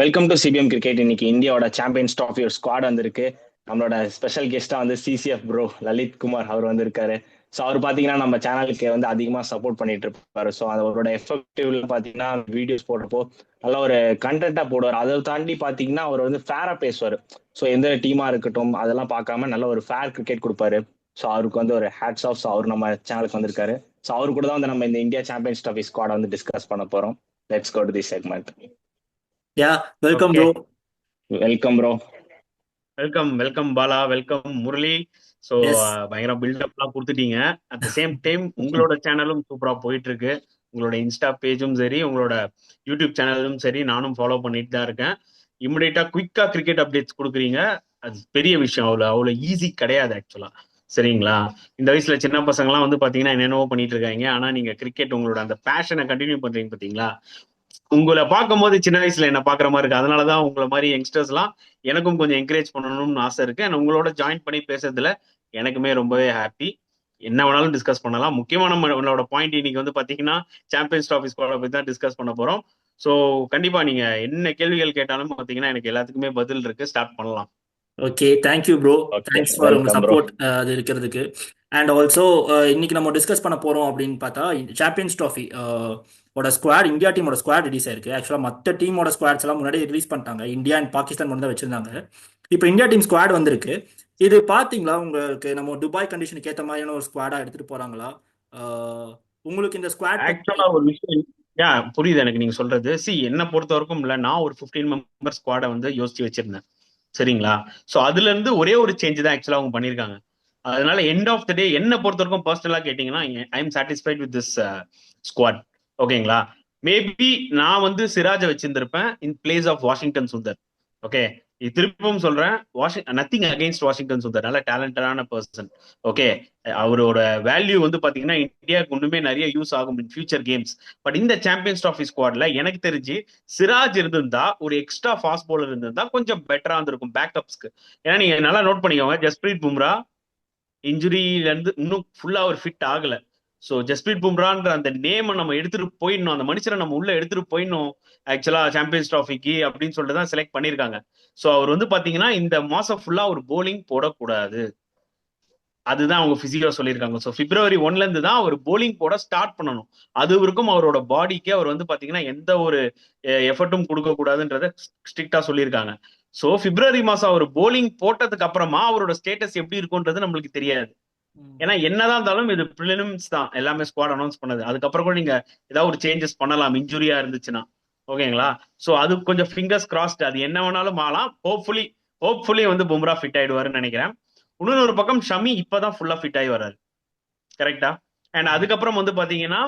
Welcome to CPM cricket. இன்னைக்கு இந்தியாவோட champions trophy ஒரு ஸ்குவாட் வந்திருக்கு. நம்மளோட ஸ்பெஷல் கெஸ்டா வந்து சிசிஎஃப் ப்ரோ லலித் குமார் அவர் வந்திருக்காரு. ஸோ அவர் பார்த்தீங்கன்னா நம்ம சேனலுக்கு வந்து அதிகமாக சப்போர்ட் பண்ணிட்டு இருப்பாரு. ஸோ அவரோட எஃபெக்டிவ்ல பார்த்தீங்கன்னா வீடியோஸ் போடுறப்போ நல்ல ஒரு கண்டென்ட்டா போடுவார். அதை தாண்டி பார்த்தீங்கன்னா அவர் வந்து ஃபேரா பேசுவார். ஸோ எந்த டீமா இருக்கட்டும் அதெல்லாம் பார்க்காம நல்ல ஒரு ஃபேர் கிரிக்கெட் கொடுப்பாரு. ஸோ அவருக்கு வந்து ஒரு ஹேட்ஸ் ஆஃப். ஸோ அவர் நம்ம சேனலுக்கு வந்திருக்காரு. ஸோ அவரு கூட தான் வந்து நம்ம இந்த இந்தியா சாம்பியன்ஸ் ட்ராஃபி ஸ்குவாடை வந்து டிஸ்கஸ் பண்ண போறோம். Let's go to the segment. Yeah welcome okay, bro. Welcome bro. Welcome welcome Bala, welcome Murali. So yes. பயங்கர பில்டப்லாம் கொடுத்துட்டீங்க. அட் த சேம் டைம் உங்களோட சேனலும் சூப்பரா போயிட்டு இருக்கு. உங்களோட இன்ஸ்டா பேஜும் சரி, உங்களோட யூடியூப் சேனலும் சரி, நானும் ஃபாலோ பண்ணிட்டு தான் இருக்கேன். இமிடியேட்டா குயிக்கா கிரிக்கெட் அப்டேட்ஸ் கொடுக்குறீங்க. அது பெரிய விஷயம். அவ்வளோ ஈஸி கிடையாது ஆக்சுவலா. சரிங்களா? இந்த வயசுல சின்ன பசங்கலாம் வந்து பாத்தீங்கன்னா என்னென்னவோ பண்ணிட்டு இருக்காங்க. ஆனா நீங்க கிரிக்கெட் உங்களோட அந்த பேஷனை கண்டினியூ பண்றீங்க பாத்தீங்களா? உங்களை பார்க்கும் போது சின்ன வயசுல என்ன பாக்குற மாதிரி இருக்கு. அதனாலதான் உங்களை மாதிரி யங்ஸ்டர்ஸ் எல்லாம் எனக்கும் கொஞ்சம் என்கரேஜ் பண்ணணும்னு ஆசை இருக்கு. உங்களோட ஜாயின் பண்ணி பேசுறதுல எனக்குமே ரொம்பவே ஹாப்பி. என்ன வேணாலும் டிஸ்கஸ் பண்ணலாம். முக்கியமான நம்மளோட பாயிண்ட் இன்னைக்கு வந்து பாத்தீங்கன்னா சாம்பியன்ஸ் ட்ராஃபி ஸ்குவாடை பத்தி தான் டிஸ்கஸ் பண்ண போறோம். ஸோ கண்டிப்பா நீங்க என்ன கேள்விகள் கேட்டாலும் பாத்தீங்கன்னா எனக்கு எல்லாத்துக்குமே பதில் இருக்கு. ஸ்டார்ட் பண்ணலாம். Okay, thank you bro. Okay, thanks for உங்க வெல்கம் ப்ரோ. சப்போர்ட் அது இருக்கிறதுக்கு. அண்ட் ஆல்சோ இன்னைக்கு நம்ம டிஸ்கஸ் பண்ண போறோம் அப்படின்னு பார்த்தா சாம்பியன்ஸ் ட்ராஃபி ஓட ஸ்குவாட், இந்தியா டீமோட ஸ்குவாட் ரிலீஸ் ஆயிருக்கு. ஆக்சுவலாக மற்ற டீமோட ஸ்குவாட்ஸ் எல்லாம் முன்னாடி ரிலீஸ் பண்ணிட்டாங்க. இந்தியா அண்ட் பாகிஸ்தான் மட்டும் தான் வச்சிருந்தாங்க. இப்போ இந்தியா டீம் ஸ்குவாட் வந்திருக்கு. இது பார்த்தீங்களா? உங்களுக்கு நம்ம துபாய் கண்டிஷனுக்கு ஏற்ற மாதிரியான ஒரு ஸ்குவாடா எடுத்துட்டு போறாங்களா? உங்களுக்கு இந்த ஸ்குவாட் பத்தி ஆக்சுவலா ஒரு விஷயம் புரியுது எனக்கு நீங்க சொல்றது. என்ன பொறுத்த வரைக்கும் இல்ல, நான் ஒரு 15 மெம்பர் ஸ்குவாடை வந்து யோசிச்சு வச்சிருந்தேன். சரிங்களா? சோ அதுல இருந்து ஒரே ஒரு சேஞ்ச் தான் ஆக்சுவலா அவங்க பண்ணிருக்காங்க. அதனால எண்ட் ஆஃப் த டே என்ன பொறுத்த வரைக்கும் பர்சனலா கேட்டீங்கன்னா I am satisfied with this squad. ஓகேங்களா? மேபி நான் வந்து சிராஜை வச்சிருந்திருப்பேன் in place of Washington Sundar. Okay, இது திருப்பவும் சொல்றேன். நத்திங் அகைன்ஸ்ட் வாஷிங்டன் சுந்தர், நல்ல டேலண்டடான பர்சன். ஓகே, அவரோட வேல்யூ வந்து பாத்தீங்கன்னா இந்தியாவுக்கு ஒண்ணுமே நிறைய யூஸ் ஆகும் இன் ஃபியூச்சர் கேம்ஸ். பட் இந்த சாம்பியன்ஸ் ட்ராஃபி ஸ்குவாட்ல எனக்கு தெரிஞ்சு சிராஜ் இருந்திருந்தா, ஒரு எக்ஸ்ட்ரா ஃபாஸ்ட் பவுலர் இருந்திருந்தா கொஞ்சம் பெட்டரா இருந்திருக்கும் பேக்கப்ஸ்க்கு. ஏன்னா நீங்க நல்லா நோட் பண்ணிக்கோங்க, ஜஸ்பிரீத் பும்ரா இன்ஜுரியில இருந்து இன்னும் ஃபுல்லா அவர் ஃபிட் ஆகல. ஸோ ஜஸ்பிரீத் பும்ரான்ற அந்த நேமை நம்ம எடுத்துட்டு போயிடணும், அந்த மனுஷனை நம்ம உள்ள எடுத்துட்டு போயிடணும் ஆக்சுவலா சாம்பியன்ஸ் ட்ராஃபிக்கு அப்படின்னு சொல்லிட்டு தான் செலக்ட் பண்ணிருக்காங்க. ஸோ அவர் வந்து பாத்தீங்கன்னா இந்த மாசம் ஃபுல்லா ஒரு போலிங் போடக்கூடாது, அதுதான் அவங்க பிசிக்கலா சொல்லியிருக்காங்க. ஸோ பிப்ரவரி 1ல இருந்து தான் அவர் போலிங் போட ஸ்டார்ட் பண்ணணும். அது வரைக்கும் அவரோட பாடிக்கு அவர் வந்து பாத்தீங்கன்னா எந்த ஒரு எஃபர்ட்டும் கொடுக்க கூடாதுன்றத ஸ்ட்ரிக்டா சொல்லியிருக்காங்க. ஸோ பிப்ரவரி மாசம் அவர் போலிங் போட்டதுக்கு அப்புறமா அவரோட ஸ்டேட்டஸ் எப்படி இருக்கும்ன்றது நம்மளுக்கு தெரியாது. ஏன்னா என்னதான் இருந்தாலும் இது பிலிம்ஸ் தான், எல்லாமே ஸ்குவாட் அனௌன்ஸ் பண்ணது. அதுக்கப்புறம் கூட நீங்க ஏதாவது ஒரு சேஞ்சஸ் பண்ணலாம் இன்ஜுரியா இருந்துச்சுன்னா. ஓகேங்களா? சோ அது கொஞ்சம் ஃபிங்கர்ஸ் கிராஸ்ட், அது என்ன வேணாலும் ஆகலாம். ஹோப்ஃபுல்லி வந்து பும்ரா ஃபிட் ஆயிடுவாருன்னு நினைக்கிறேன். இன்னொரு பக்கம் ஷமி இப்பதான் ஃபுல்லா ஃபிட் ஆகி வர்றாரு. கரெக்டா? அண்ட் அதுக்கப்புறம் வந்து பாத்தீங்கன்னா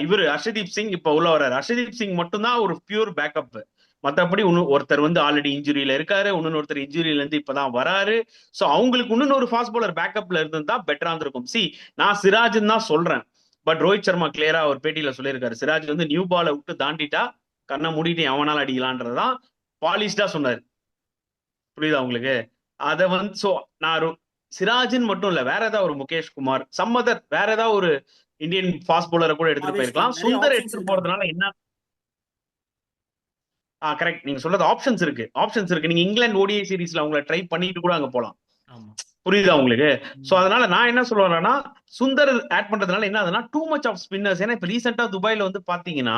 இவரு ஹர்ஷதீப் சிங் இப்ப உள்ள வர்றாரு. ஹர்ஷதீப் சிங் மட்டும்தான் ஒரு பியூர் பேக்கப். மத்தபடி ஒருத்தர் வந்து ஆல்ரெடி இன்ஜுரியில இருக்காரு, ஒருத்தர் இன்ஜுரியில இருந்து இப்பதான் வராரு. சோ அவங்களுக்கு இன்னொரு ஃபாஸ்ட் பவுலர் பேக்கப்ல இருந்திருந்தா பெட்டரா இருந்திருக்கும். நான் சிராஜ் தான் சொல்றேன். பட் ரோஹித் சர்மா கிளியரா ஒரு பேட்டியில சொல்லியிருக்காரு, சிராஜ் வந்து நியூ பாலை விட்டு தாண்டிட்டா கண்ணை மூடிட்டு எவனால அடிக்கலான்றதான் பாலிஷ்டா சொன்னாரு. புரியுதா உங்களுக்கு? அத வந்து நான் சிராஜின் மட்டும் இல்ல, வேற ஏதாவது ஒரு முகேஷ் குமார் சம்மதர், வேற ஏதாவது ஒரு இந்தியன் ஃபாஸ்ட் பவுலரை கூட எடுத்துட்டு போயிருக்கலாம். நிறைய சுந்தர் ஆப்ஷன்ஸ் எடுத்துட்டு இருக்காங்க. போறதுனால என்ன? கரெக்ட், நீங்க சொல்றது ஆப்ஷன்ஸ் இருக்கு. நீங்க இங்கிலாந்து ஓடிஐ சீரீஸ்ல அவங்கள ட்ரை பண்ணிட்டு கூட அங்க போலாம். ஆமா. புரியுதா உங்களுக்கு? சோ அதனால நான் என்ன சொல்றேன்னா, சுந்தர் ஆட் பண்றதுனால என்ன ஆகுதுன்னா டூ மச் ஆஃப் ஸ்பின்னர்ஸ். ஏன்னா இப்ப ரீசெண்டா துபாயில வந்து பாத்தீங்கன்னா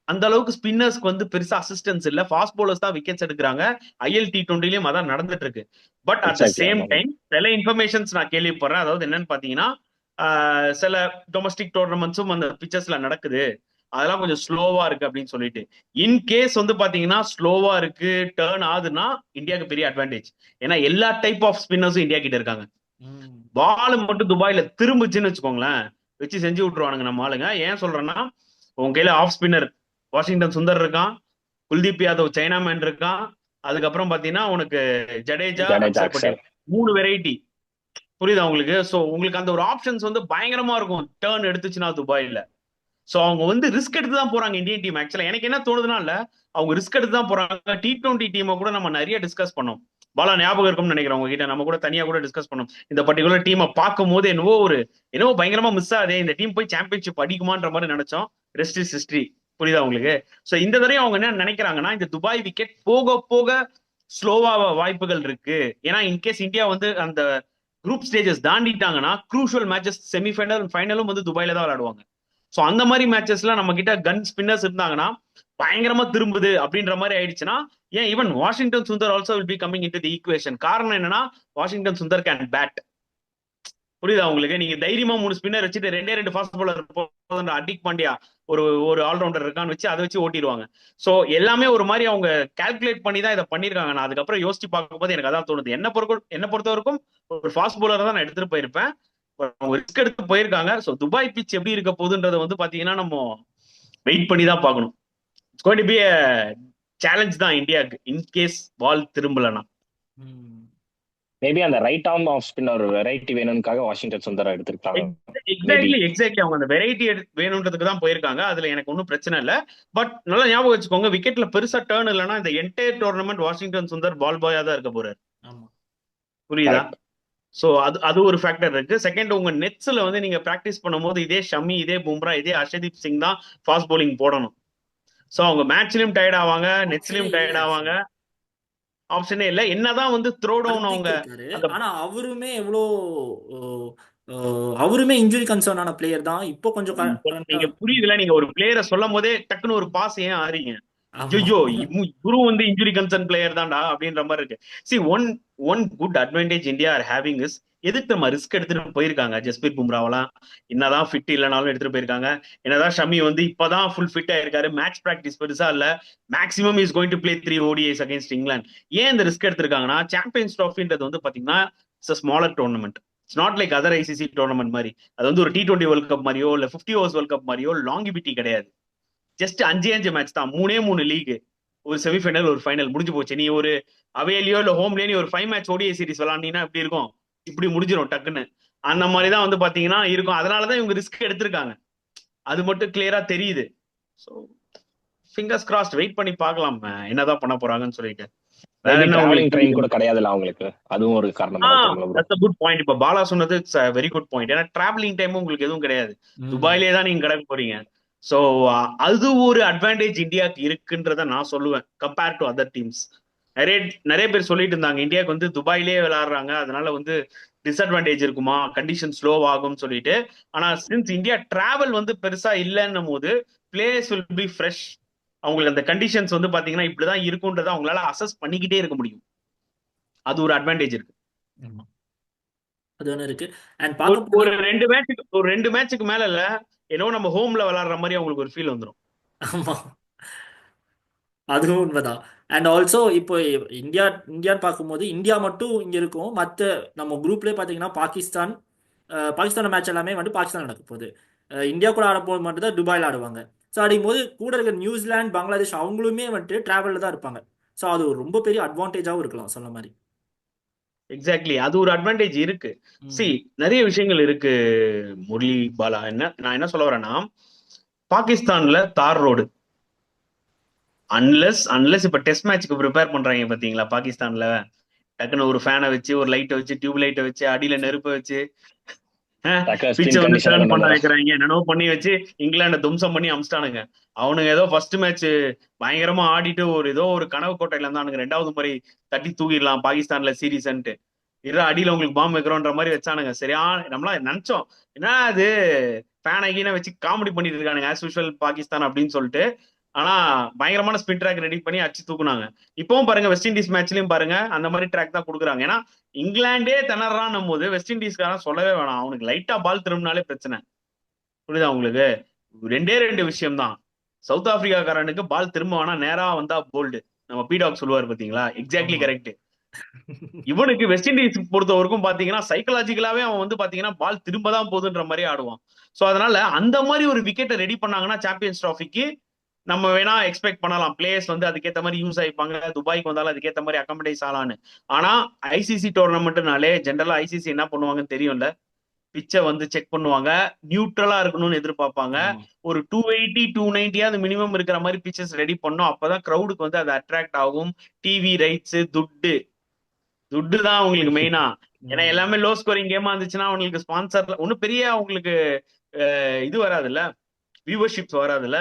அந்த அளவுக்கு ஸ்பின்னர்ஸ்க்கு வந்து பெருசா அசிஸ்டன்ஸ் இல்ல, ஃபாஸ்ட் பவுலர்ஸ் தான் விக்கெட்ஸ் எடுக்கிறாங்க. ILT20லயும் அதான் நடந்துட்டு இருக்கு. But at the same time சில இன்ஃபர்மேஷன்ஸ் நான் கேள்விப்படுறேன். அதாவது என்னன்னு பாத்தீங்கன்னா சில டொமஸ்டிக் டோர்னமெண்ட்ஸும் அந்த பிச்சர்ஸ்ல நடக்குது, அதெல்லாம் கொஞ்சம் ஸ்லோவா இருக்கு அப்படின்னு சொல்லிட்டு. இன் கேஸ் வந்து பாத்தீங்கன்னா ஸ்லோவா இருக்கு, டேர்ன் ஆகுதுன்னா இந்தியாவுக்கு பெரிய அட்வான்டேஜ். ஏன்னா எல்லா டைப் ஆஃப் ஸ்பின்னர்ஸும் இந்தியா கிட்ட இருக்காங்க. பால் மட்டும் துபாயில திரும்பிச்சுன்னு வச்சுக்கோங்களேன், வச்சு செஞ்சு விட்டுருவானுங்க நம்ம ஆளுங்க. ஏன் சொல்றேன்னா, உங்க கையில ஆஃப் ஸ்பின்னர் வாஷிங்டன் சுந்தர் இருக்கான், குல்தீப் யாதவ் சைனா மேன் இருக்கான், அதுக்கப்புறம் பாத்தீங்கன்னா உனக்கு ஜடேஜா, அக்ஷர் பட்டேல், 3 வெரைட்டி. புரியுதா உங்களுக்கு? சோ உங்களுக்கு அந்த ஒரு ஆப்ஷன்ஸ் வந்து பயங்கரமா இருக்கும் டேர்ன் எடுத்துச்சுன்னா துபாயில. சோ அவங்க வந்து ரிஸ்க் எடுத்து தான் போறாங்க இந்தியன் டீம். ஆக்சுவலா எனக்கு என்ன தோணுதுன்னா, இல்ல அவங்க ரிஸ்க் எடுத்து தான் போறாங்க. T20 டீமை கூட நம்ம நிறைய டிஸ்கஸ் பண்ணோம். பாலா ஞாபகம் இருக்கும்னு நினைக்கிறேன் உங்ககிட்ட, நம்ம கூட தனியா கூட டிஸ்கஸ் பண்ணோம். இந்த பர்டிகுலர் டீமை பார்க்கும் போது என்னவோ பயங்கரமா மிஸ் ஆகுது, இந்த டீம் போய் சாம்பியன்ஷிப் அடிக்குமான்ற மாதிரி நினைச்சோம். Rest is history. புரியுதா உங்களுக்கு? சோ இந்த தடவையும் அவங்க என்ன நினைக்கிறாங்கன்னா, இந்த துபாய் விக்கெட் போக போக ஸ்லோவா வாய்ப்புகள் இருக்கு. ஏன்னா இன்கேஸ் இந்தியா வந்து அந்த குரூப் ஸ்டேஜஸ் தாண்டிட்டாங்கன்னா க்ரூஷியல் மேட்சஸ் செமிஃபைனல் ஃபைனலும் வந்து துபாயில தான் விளையாடுவாங்க. சோ அந்த மாதிரி மேட்சஸ்ல நம்ம கிட்ட கன் ஸ்பின்னர்ஸ் இருந்தாங்கன்னா பயங்கரமா திரும்புது அப்படின்ற மாதிரி ஆயிடுச்சுன்னா, ஏன் even Washington Sundar also will be coming in to the equation. காரணம் என்னன்னா வாஷிங்டன் சுந்தர் கேன் பேட். புரியுதா உங்களுக்கு? நீங்க தைரியமா 3 ஸ்பின்னர் வச்சுட்டு 2 ஃபாஸ்ட் பாலர் ஹர்திக் பாண்டியா ஒரு ஒரு ஆல்ரவுண்டர் இருக்கான்னு வச்சு அதை வச்சு ஓட்டிடுவாங்க. சோ எல்லாமே ஒரு மாதிரி அவங்க கால்குலேட் பண்ணி தான் இதை பண்ணிருக்காங்க. நான் அதுக்கப்புறம் யோசிச்சு பார்க்கும்போது எனக்கு அதான் தோணுது. என்ன பொறுத்த வரைக்கும் ஒரு ஃபாஸ்ட் பாலர் தான் நான் எடுத்துட்டு போயிருப்பேன். அவங்க ரிஸ்க் எடுத்து போயிருக்காங்க. சோ துபாய் பிச் எப்படி இருக்க போகுதுன்றத வந்து பாத்தீங்கன்னா நம்ம வெயிட் பண்ணி தான் பார்க்கணும். It's going to be a challenge தான் இந்தியாவுக்கு இன்கேஸ் பால் திரும்பலனா. மேபி அந்த right arm off spinner variety வேணும்னுக்காக வாஷிங்டன் சுந்தர் எடுத்திருக்காங்க. எக்ஸாக்ட்லி அவங்க அந்த வெரைட்டி வேணும்ன்றதுக்கு தான் போயிருக்காங்க. அதுல எனக்கு ஒன்றும் பிரச்சனை இல்லை. பட் நல்லா ஞாபகம் வச்சுக்கோங்க, விக்கெட்ல பெருசா டேர்ன் இல்லைன்னா இந்த என்டையர் டோர்னமெண்ட் வாஷிங்டன் சுந்தர் பால் பாயா தான் இருக்க போறாரு. புரியுதா? சோ அது ஒரு ஃபேக்டர் இருக்கு. செகண்ட், உங்க நெட்ஸ்ல வந்து நீங்க பிராக்டிஸ் பண்ணும்போது இதே ஷமி, இதே பும்ரா, இதே ஹர்ஷதீப் சிங் தான் ஃபாஸ்ட் bowling போடணும். சோ அவங்க மேட்ச்லயும் டயர்ட் ஆவாங்க, நெட்ஸ்லயும் டயர்ட் ஆவாங்க. ஆப்ஷனே இல்ல. என்னதான் வந்து த்ரோ டவுன் அவங்க ஆனா அவருமே எவ்வளோ அவருமே இன்ஜுரி கன்சர்ன் ஆன பிளேயர் தான். இப்போ கொஞ்சம் நீங்க புரியுதுல, நீங்க ஒரு பிளேயரை சொல்லும் போதே டக்குன்னு ஒரு பாஸ் ஏன் ஆறீங்க? ஐயோ குரு வந்து இன்ஜுரி கன்சர்ன் பிளேயர் தான்டா அப்படின்ற மாதிரி இருக்கு. C one good advantage India are having is, எதுக்கு நம்ம ரிஸ்க் எடுத்துட்டு போயிருக்காங்க. ஜஸ்பீர் பும்ராவெல்லாம் என்னதான் ஃபிட் இல்லைனாலும் எடுத்துட்டு போயிருக்காங்க. என்னதான் ஷமி வந்து இப்பதான் ஃபுல் ஃபிட் ஆயிருக்காரு. மேட்ச் பிராக்டிஸ் பெருசா இல்ல. Maximum is going to play 3 ODIs against England. ஏன் இந்த ரிஸ்க் எடுத்திருக்காங்கன்னா, சாம்பியன்ஸ் ட்ராஃபின்றது வந்து பாத்தீங்கன்னா it's smaller tournament. It's not like other ICC tournament மாதிரி. அது வந்து ஒரு T20 வேர்ல்ட் கப் மாதிரியோ இல்ல 50 ஓவர்ஸ் வேர்ல்ட் கப் மாதிரியோ லாங்கிவிட்டி கிடையாது. ஜஸ்ட் 5 மேட்ச் தான். 3 லீக், ஒரு செமிஃபைனல், ஒரு ஃபைனல், முடிஞ்சு போச்சு. நீ ஒரு அவேலியோ இல்ல ஹோம்லயோ நீ ஒரு 5 மேட்ச் ODI சீரிஸ் விளாண்டீங்கன்னா எப்படி இருக்கும்? இப்படி முடிஞ்சிடும் டக்குன்னு. அந்த மாதிரிதான் வந்து பாத்தீங்கன்னா இருக்கும். அதனாலதான் இவங்க ரிஸ்க் எடுத்திருக்காங்க. அது மட்டும் கிளியரா தெரியுது. ஸோ ஃபிங்கர்ஸ் கிராஸ்ட், வெயிட் பண்ணி பார்க்கலாம் என்னதான் பண்ண போறாங்கன்னு சொல்லிட்டு. ட்ரெயின் கூட கிடையாதுல்ல அவங்களுக்கு, அதுவும் ஒரு காரணம். That's a good point. இப்ப பாலா சொன்னது it's a very good point. ஏன்னா டிராவலிங் டைமும் உங்களுக்கு எதுவும் கிடையாது. துபாயிலே தான் நீங்க கிடக்க போறீங்க. சோ அது ஒரு அட்வான்டேஜ் இந்தியாவுக்கு இருக்குன்றத நான் சொல்லுவேன் கம்பேர் டு அதர் டீம்ஸ். நிறைய பேர் சொல்லிட்டு இருந்தாங்க இந்தியாவுக்கு வந்து துபாயிலே விளையாடுறாங்க, அதனால வந்து டிஸ்அட்வான்டேஜ் இருக்குமா, கண்டிஷன் ஸ்லோ ஆகும்னு சொல்லிட்டு. ஆனா சின்ஸ் இந்தியா டிராவல் வந்து பெருசா இல்லைன்னும் போது பிளேயர்ஸ் வில் பி ஃப்ரெஷ். அவங்களுக்கு அந்த கண்டிஷன்ஸ் வந்து பாத்தீங்கன்னா இப்படிதான் இருக்கும்ன்றத அவங்களால அசஸ் பண்ணிக்கிட்டே இருக்க முடியும். அது ஒரு அட்வான்டேஜ் இருக்கு. அது ஒண்ணு இருக்கு. ஒரு 2 மேட்சுக்கு மேல இல்ல, ஏதோ நம்ம ஹோம்ல விளையாடுற மாதிரி அவங்களுக்கு ஒரு ஃபீல் வந்துடும். ஆமா, அதுவும் உண்மைதான். அண்ட் ஆல்சோ இப்போ இந்தியான்னு பார்க்கும்போது இந்தியா மட்டும் இங்க இருக்கும். மற்ற நம்ம குரூப்லேயே பார்த்தீங்கன்னா பாகிஸ்தான் மேட்ச் எல்லாமே வந்து பாகிஸ்தான் நடக்க போகுது. இந்தியா கூட ஆட போது மட்டும் தான் துபாயில் ஆடுவாங்க. ஸோ அப்படிங்கும்போது கூட இருக்க நியூசிலாந்து, பங்களாதேஷ் அவங்களுமே வந்துட்டு டிராவலில் தான் இருப்பாங்க. ஸோ அது ஒரு ரொம்ப பெரிய அட்வான்டேஜாகவும் இருக்கலாம் சொன்ன மாதிரி. எக்ஸாக்ட்லி, அது ஒரு அட்வான்டேஜ் இருக்கு. சி நிறைய விஷயங்கள் இருக்கு முரளி பாலா. நான் என்ன சொல்ல வரேன்னா, பாகிஸ்தான்ல தார் ரோடு, அன்லெஸ் இப்ப டெஸ்ட் மேட்ச்க்கு ப்ரிப்பேர் பண்றாங்க பாத்தீங்களா பாகிஸ்தான்ல, டக்குன்னு ஒரு ஃபேனை வச்சு, ஒரு லைட்டை வச்சு, டியூப் லைட்டை வச்சு, அடியில நெருப்பை வச்சு பிச்சை வந்து டர்ன் பண்ண வைக்கிறாங்க, என்னென்னோ பண்ணி வச்சு இங்கிலாண்டை தும்சம் பண்ணி அமிச்சிட்டானுங்க. அவனுங்க ஏதோ ஃபர்ஸ்ட் மேட்ச் பயங்கரமா ஆடிட்டு ஏதோ ஒரு கனவு கோட்டையில இருந்தானுங்க 2வது முறை தட்டி தூக்கிடலாம் பாகிஸ்தான்ல சீரீஸ்ன்ட்டு. அடியில உங்களுக்கு பாம்பு வைக்கிறோன்ற மாதிரி வச்சானுங்க. சரியா நம்மளா நினைச்சோம் என்ன அது ஃபேன் ஐக்கிய வச்சு காமெடி பண்ணிட்டு இருக்கானுங்க ஆஸ் யூஷுவல் பாகிஸ்தான் அப்படின்னு சொல்லிட்டு. ஆனா பயங்கரமான ஸ்பின் ட்ராக் ரெடி பண்ணி அடிச்சு தூக்குனாங்க. இப்பவும் பாருங்க வெஸ்ட் இண்டீஸ் மேட்ச்லயும் பாருங்க அந்த மாதிரி ட்ராக் தான் கொடுக்குறாங்க. ஏன்னா இங்கிலாண்டே திணறான் போது வெஸ்ட் இண்டீஸ்காரன் சொல்லவே வேணாம், அவனுக்கு லைட்டா பால் திரும்பினாலே பிரச்சனை. புரியுதா உங்களுக்கு? 2 விஷயம் தான். சவுத் ஆப்பிரிக்காக்காரனுக்கு பால் திரும்ப வேணா, நேரா வந்தா போல்டு. நம்ம பீடாக் சொல்லுவார் பாத்தீங்களா, எக்ஸாக்ட்லி கரெக்ட். இவனுக்கு வெஸ்ட் இண்டீஸ் பொறுத்தவரைக்கும் பாத்தீங்கன்னா சைக்கலாஜிக்கலாவே அவன் வந்து பாத்தீங்கன்னா பால் திரும்பதான் போகுதுன்ற மாதிரி ஆடுவான். சோ அதனால அந்த மாதிரி ஒரு விக்கெட்டை ரெடி பண்ணாங்கன்னா சாம்பியன்ஸ் டிராஃபிக்கு நம்ம வேணா எக்ஸ்பெக்ட் பண்ணலாம். பிளேயர்ஸ் வந்து அதுக்கேற்ற மாதிரி யூஸ் ஆயிப்பாங்க, துபாய்க்கு வந்தாலும் அதுக்கேற்ற மாதிரி அகாமடேஸ் ஆகலான்னு. ஆனா ஐசிசி டோர்னமெண்ட்னாலே ஜென்ரலா ஐசிசி என்ன பண்ணுவாங்கன்னு தெரியும்ல, பிச்சை வந்து செக் பண்ணுவாங்க, நியூட்ரலா இருக்கணும்னு எதிர்பார்ப்பாங்க. ஒரு 280 290 மினிமம் இருக்கிற மாதிரி பிச்சர்ஸ் ரெடி பண்ணும். அப்பதான் கிரௌடுக்கு வந்து அது அட்ராக்ட் ஆகும். டிவி ரைட்ஸ், துட்டு தான் அவங்களுக்கு மெயினா. ஏன்னா எல்லாமே லோ ஸ்கோரிங் கேமா இருந்துச்சுன்னா அவங்களுக்கு ஸ்பான்சர் ஒன்னும் பெரிய அவங்களுக்கு இது வராதுல்ல, வியூவர்ஷிப்ஸ் வராதுல்ல.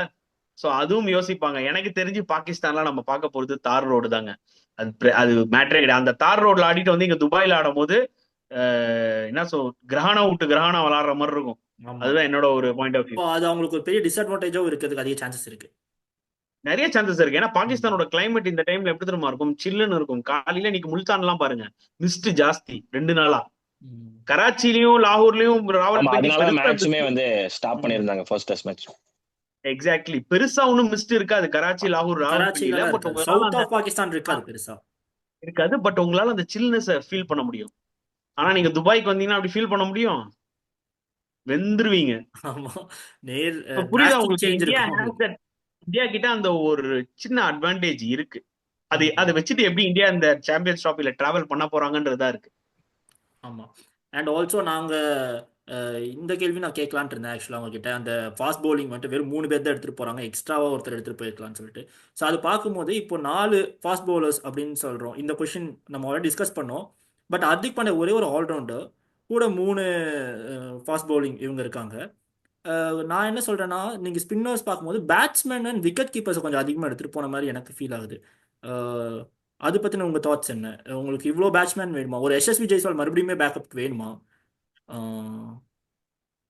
ஸோ அதுவும் யோசிப்பாங்க. எனக்கு தெரிஞ்சு பாகிஸ்தான்லாம் நம்ம பார்க்க போறது தார் ரோடு தாங்க. அது மேட்ரே கிடையாது. அந்த தார் ரோட்ல ஆடிட்டு வந்து இங்க துபாயில ஆடும் போது என்ன கிரகணம் விட்டு கிரகணம் விளாடுற மாதிரி இருக்கும். ஆமா. அதுதான் என்னோட ஒரு பாயிண்ட் ஆஃப் வியூ. இப்போ அது அவங்களுக்கு ஒரு பெரிய டிஸ்அட்வான்டேஜாகவும் இருக்கிறதுக்கு அதிக சான்சஸ் இருக்கு. நிறைய சான்சஸ் இருக்கு. ஏன்னா பாகிஸ்தானோட கிளைமேட் இந்த டைம்ல எப்படி தெரியுமா இருக்கும்? சில்லுன்னு இருக்கும். காலையில இன்னைக்கு முல்தான்லாம் பாருங்க, மிஸ்ட் ஜாஸ்தி 2 நாளா. ம். கராச்சிலையும் லாகூர்லயும் ஆமா, ராவல்பிண்டி அதனால பெருசா மேட்சுமே வந்து ஸ்டாப் ம். பண்ணியிருந்தாங்க ஃபர்ஸ்ட் டெஸ்ட் மேட்ச். எக்ஸாக்ட்லி பெருசா ஒன்றும் மிஸ்ட் இருக்காது கராச்சி, லாகூர், ராவல்பிண்டில. கராச்சிலலாம் பட் இருக்காது. உங்களால சவுத் அந்த ஆஃப் பாகிஸ்தான் இருக்காது பெருசா. இருக்காது. பட் உங்களால அந்த சில்னஸ் ஃபீல் பண்ண முடியும். ஆனா நீங்க துபாய்க்கு வந்தீங்கன்னா அப்படி ஃபீல் பண்ண முடியும்? வெந்துருவீங்க. ஆமா. நேர் இப்ப புரியுதா டிராஸ்டிக் உங்களுக்கு? சேஞ்ச் இந்தியா இருக்கும் has உங்களுக்கு. that. இந்தியா கிட்ட அந்த ஒரு சின்ன அட்வான்டேஜ் இருக்கு. அதை ம். வச்சுட்டு எப்படி இந்தியா இந்த சாம்பியன்ஸ் டிராஃபில டிராவல் பண்ண போறாங்கன்றதா இருக்கு. ஆமா. அண்ட் ஆல்சோ நாங்க இந்த கேள்வி நான் கேட்கலான்ட்டு இருந்தேன் ஆக்சுவலாக அவங்ககிட்ட. அந்த ஃபாஸ்ட் பவுலிங் வந்துட்டு வெறும் 3 பேர் தான் எடுத்துகிட்டு போகிறாங்க, எக்ஸ்ட்ராவாக ஒருத்தர் எடுத்துகிட்டு போயிருக்கலாம்னு சொல்லிட்டு. ஸோ அது பார்க்கும்போது இப்போ 4 ஃபாஸ்ட் பவுலர்ஸ் அப்படின்னு சொல்கிறோம். இந்த கொஷின் நம்ம ஆல்ரெடி டிஸ்கஸ் பண்ணோம். பட் ஹர்திக் பாண்டியா ஒரே ஒரு ஆல்ரவுண்டர், கூட 3 ஃபாஸ்ட் பவுலிங் இவங்க இருக்காங்க. நான் என்ன சொல்கிறேன்னா, நீங்கள் ஸ்பின்னர்ஸ் பார்க்கும்போது பேட்ஸ்மேன் அண்ட் விக்கெட் கீப்பர்ஸை கொஞ்சம் அதிகமாக எடுத்துகிட்டு போன மாதிரி எனக்கு ஃபீல் ஆகுது. அஹ், அது பற்றின உங்கள் தாட்ஸ் என்ன? உங்களுக்கு இவ்வளோ பேட்ஸ்மேன் வேணுமா? ஒரு எஸ்எஸ்வி ஜெய்ஸ்வால் மறுபடியுமே பேக்கப் வேணுமா? அஹ்,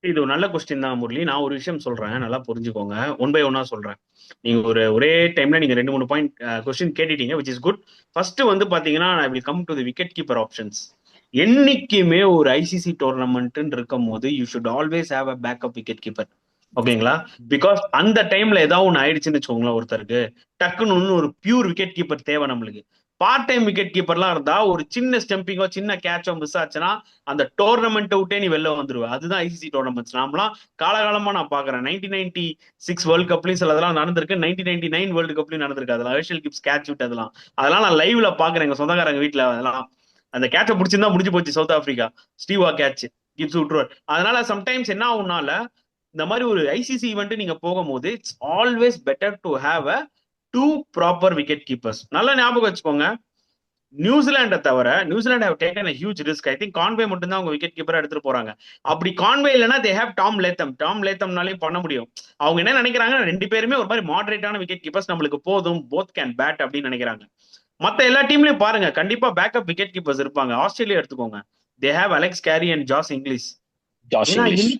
இது ஒரு நல்ல கொஸ்டின் தான் முரளி. நான் ஒரு விஷயம் சொல்றேன், நல்லா புரிஞ்சுக்கோங்க. ஒன் பை ஒன்னா சொல்றேன். நீங்க ஒரே டைம்ல நீங்க 2-3 பாயிண்ட் கொஸ்டின் கேட்டுட்டீங்க, விச் இஸ் குட். ஃபர்ஸ்ட் வந்து பாத்தீங்கன்னா I will come to the wicket keeper options. என்னைக்குமே ஒரு ஐசிசி டோர்னமெண்ட் இருக்கும் போது you should always have a backup wicket keeper. ஓகேங்களா? பிகாஸ் அந்த டைம்ல ஏதாவது ஒன்று ஆயிடுச்சுன்னு வச்சுக்கோங்களேன், ஒருத்தருக்கு டக்குன்னு ஒரு பியூர் விக்கெட் கீப்பர் தேவை நம்மளுக்கு. பார்ட் டைம் விக்கெட் கீப்பர்லாம் இருந்தா ஒரு சின்ன ஸ்டெம்பிங்கோ சின்ன கேட்சோ மிஸ் ஆச்சுன்னா அந்த டோர்னமெண்ட்டை விட்டே நீ வெளில வந்துருவ. அதுதான் ஐசிசி டோர்னமெண்ட்ஸ். நாமலாம் காலகாலமா நான் பாக்குறேன். 1996 வேர்ல்ட் கப்லயும் சில அதெல்லாம் நடந்திருக்கு, 1999 வேர்ல்டு கப்லயும் நடந்திருக்கு. அதெல்லாம் ஹெர்ஷல் கிப்ஸ் கேட்ச் விட்டு அதெல்லாம் நான் லைவ்ல பாக்குறேன் எங்க சொந்தக்காரங்க வீட்டுல. அதெல்லாம் அந்த கேட்சை பிடிச்சிருந்தா முடிஞ்சு போச்சு. சவுத் ஆப்பிரிக்கா ஸ்டீவா கேட்ச் கிப்ஸ் விட்டுருவார். அதனால சம்டைம்ஸ் என்ன ஆகும்னால இந்த மாதிரி ஒரு ஐசிசி ஈவெண்ட் நீங்க போகும்போது it's always better to have a 2 proper wicket keepers. நல்லா ஞாபகம் வச்சுக்கோங்க, நியூசிலாண்டை தவிர New Zealand have taken a huge risk. I think Conway மட்டும் தான் அவங்க விக்கெட் கீப்பரா எடுத்துட்டு போறாங்க. அப்படி கான்வே இல்லைன்னா they have Tom Latham. Tom லேத்தம்னாலையும் பண்ண முடியும். அவங்க என்ன நினைக்கிறாங்க, 2 பேருமே ஒரு மாதிரி மாடரேட்டான விக்கெட் கீப்பர்ஸ் நம்மளுக்கு போதும், போத் கேன் பேட் அப்படின்னு நினைக்கிறாங்க. மத்த எல்லா டீம்லயும் பாருங்க, கண்டிப்பா பேக்கப் விக்கெட் கீப்பர்ஸ் இருப்பாங்க. ஆஸ்திரேலியா எடுத்துக்கோங்க, they have Alex Carey and Josh Inglis. Josh ஏன்னா இங்கிலீஷ்.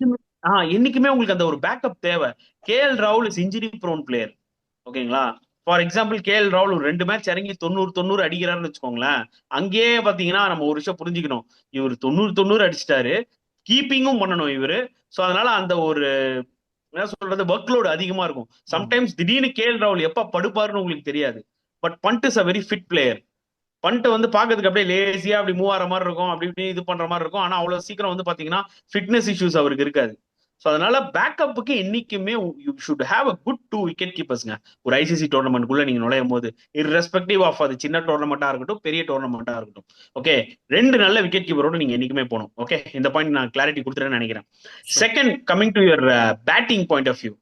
என்னைக்குமே உங்களுக்கு அந்த ஒரு பேக்கப் தேவை. கேஎல் ராகுல் இஸ் இன்ஜுரி ப்ரோன் பிளேயர். ஓகேங்களா? ஃபார் எக்ஸாம்பிள் கேஎல் ராகுல் ஒரு 2 மேட்ச் இறங்கி 90 அடிக்கிறாருன்னு வச்சுக்கோங்களேன். அங்கேயே பாத்தீங்கன்னா நம்ம ஒரு விஷயம் புரிஞ்சுக்கணும், இவர் 90 அடிச்சிட்டாரு, கீப்பிங்கும் பண்ணணும் இவரு. ஸோ அதனால அந்த ஒரு என்ன சொல்றது ஒர்க் லோடு அதிகமா இருக்கும். சம்டைம்ஸ் திடீர்னு கேஎல் ராகுல் எப்ப படுப்பாருன்னு உங்களுக்கு தெரியாது. But Pant is a very fit player. Pant வந்து பாக்கிறதுக்கு அப்படியே லேசியா அப்படி மூவ் ஆற மாதிரி இருக்கும், அப்படி இப்படி இது பண்ற மாதிரி இருக்கும். ஆனா அவ்வளவு சீக்கிரம் வந்து பாத்தீங்கன்னா ஃபிட்னஸ் இஷ்யூஸ் அவருக்கு இருக்காது. ஸோ அதனால பேக்கப்புக்கு என்னைக்குமே you should have a good 2 wicket கீப்பர்ஸ்ங்க ஒரு ஐசிசி டோர்னமெண்ட்குள்ள நீங்க நுழையும் போது, இர்ரெஸ்பெக்டிவ் ஆஃப் அது சின்ன டோர்னமெண்டா இருக்கட்டும் பெரிய டோர்னமெண்டா இருக்கட்டும். ஓகே, 2 நல்ல விக்கெட் கீப்பரோட நீங்க என்னைக்குமே போகணும். ஓகே, இந்த பாயிண்ட் நான் கிளாரிட்டி கொடுத்துறேன்னு நினைக்கிறேன். Second, coming to your batting point of view.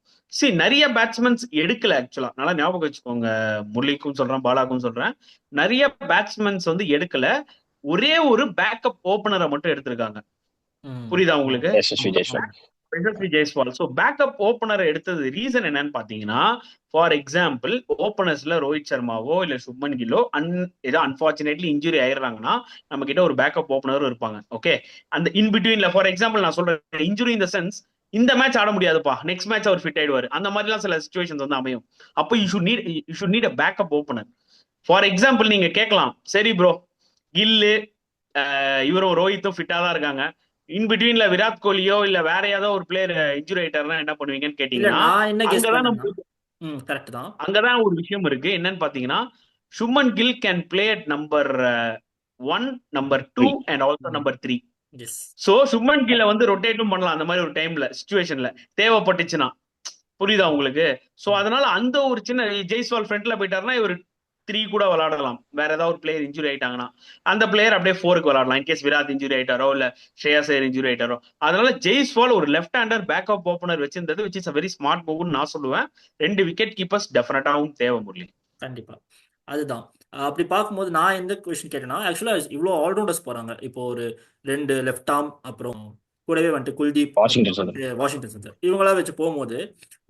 நிறைய பேட்ஸ்மேன்ஸ் எடுக்கல ஆக்சுவலா. நல்லா ஞாபகம் வச்சுக்கோங்க, முரளிக்கும் சொல்றேன் பாலாக்கும் சொல்றேன், நிறைய பேட்ஸ்மேன்ஸ் வந்து எடுக்கல. ஒரே ஒரு பேக்கப் ஓபனரை மட்டும் எடுத்திருக்காங்க. புரியுதா உங்களுக்கு? Yashasvi Jaiswal. Yashasvi Jaiswal. So backup opener எடுத்தது ரீசன் என்னன்னு பாத்தீங்கன்னா, ஃபார் எக்ஸாம்பிள் ஓபனர்ஸ்ல ரோஹித் சர்மாவோ இல்ல சுப்மன் கில்லோ ஏதோ அன்பார்ச்சுனேட்லி இன்ஜுரி ஆயிடுறாங்கன்னா நம்ம கிட்ட ஒரு பேக்கப் ஓபனரும் இருப்பாங்க. ஓகே, அந்த இன் பிட்வீன்ல ஃபார் எக்ஸாம்பிள் நான் சொல்றேன், இன்ஜுரி இந்த சென்ஸ் இந்த மேட்ச் ஆட முடியாதுப்பா, நெக்ஸ்ட் மேட்ச் அவர் ஃபிட் ஆயிடுவாரு, அந்த மாதிரிலாம் சில சுச்சுவேஷன்ஸ் வந்து அமையும். அப்போ you should need a backup opener. For example நீங்க கேட்கலாம், சரி ப்ரோ கில்லு இவரும் ரோஹித்தும் ஃபிட்டா தான் இருக்காங்க, இன் பிட்வீன்ல விராட் கோலியோ இல்ல வேற ஏதோ ஒரு பிளேயர் இன்ஜுரி ஆயிட்டாருன்னா என்ன பண்ணுவீங்கன்னு இல்ல கேட்டீங்கன்னா, நான் என்ன கெஸ் அங்கதான் பண்ணேன்னா, நம்ம கரெக்ட் தான். அங்கதான் ஒரு விஷயம் இருக்கு. என்னன்னு பாத்தீங்கன்னா, Shubman Gill can play at number 1, number 2 and also number 3. Yes. So Shubman கில்ல வந்து ரொட்டேட்டும் பண்ணலாம் அந்த மாதிரி ஒரு டைம்ல சிச்சுவேஷன்ல தேவைப்பட்டுச்சுன்னா. புரியுதா உங்களுக்கு? சோ அதனால அந்த ஒரு சின்ன ஜெய்ஸ்வால் ஃப்ரண்ட்ல போயிட்டாருன்னா இவர் 3 கூட விளையாடலாம். வேற ஏதாவது ஒரு பிளேயர் இன்ஜுரி ஆயிட்டாங்கன்னா அந்த பிளேயர் அப்படியே 4க்கு விளையாடலாம், இன்கேஸ் விராட் இன்ஜுரி ஆயிட்டாரோ இல்ல ஷ்ரேயஸ் ஐயர் இன்ஜுரி ஆயிட்டாரோ. அதனால ஜெய்ஸ்வால் ஒரு லெஃப்ட் ஹேண்டர் பேக்கப் ஓபனர் வச்சிருந்தது which is a very smart மூவ்னு நான் சொல்லுவேன். 2 விக்கெட் கீப்பர்ஸ் டெஃபினட்டாவும் தேவை முடியும். கண்டிப்பா, அதுதான். அப்படி பார்க்கும்போது நான் எந்த கொஸ்டின் கேட்டேன்னா, ஆக்சுவலாக இவ்வளோ ஆல்ரவுண்டர்ஸ் போகிறாங்க. இப்போ ஒரு 2 லெஃப்ட் ஆர்ம், அப்புறம் கூடவே வந்துட்டு குல்தீப், வாஷிங்டன் சுந்தர். வாஷிங்டன் சுந்தர் இவங்களாம் வச்சு போகும்போது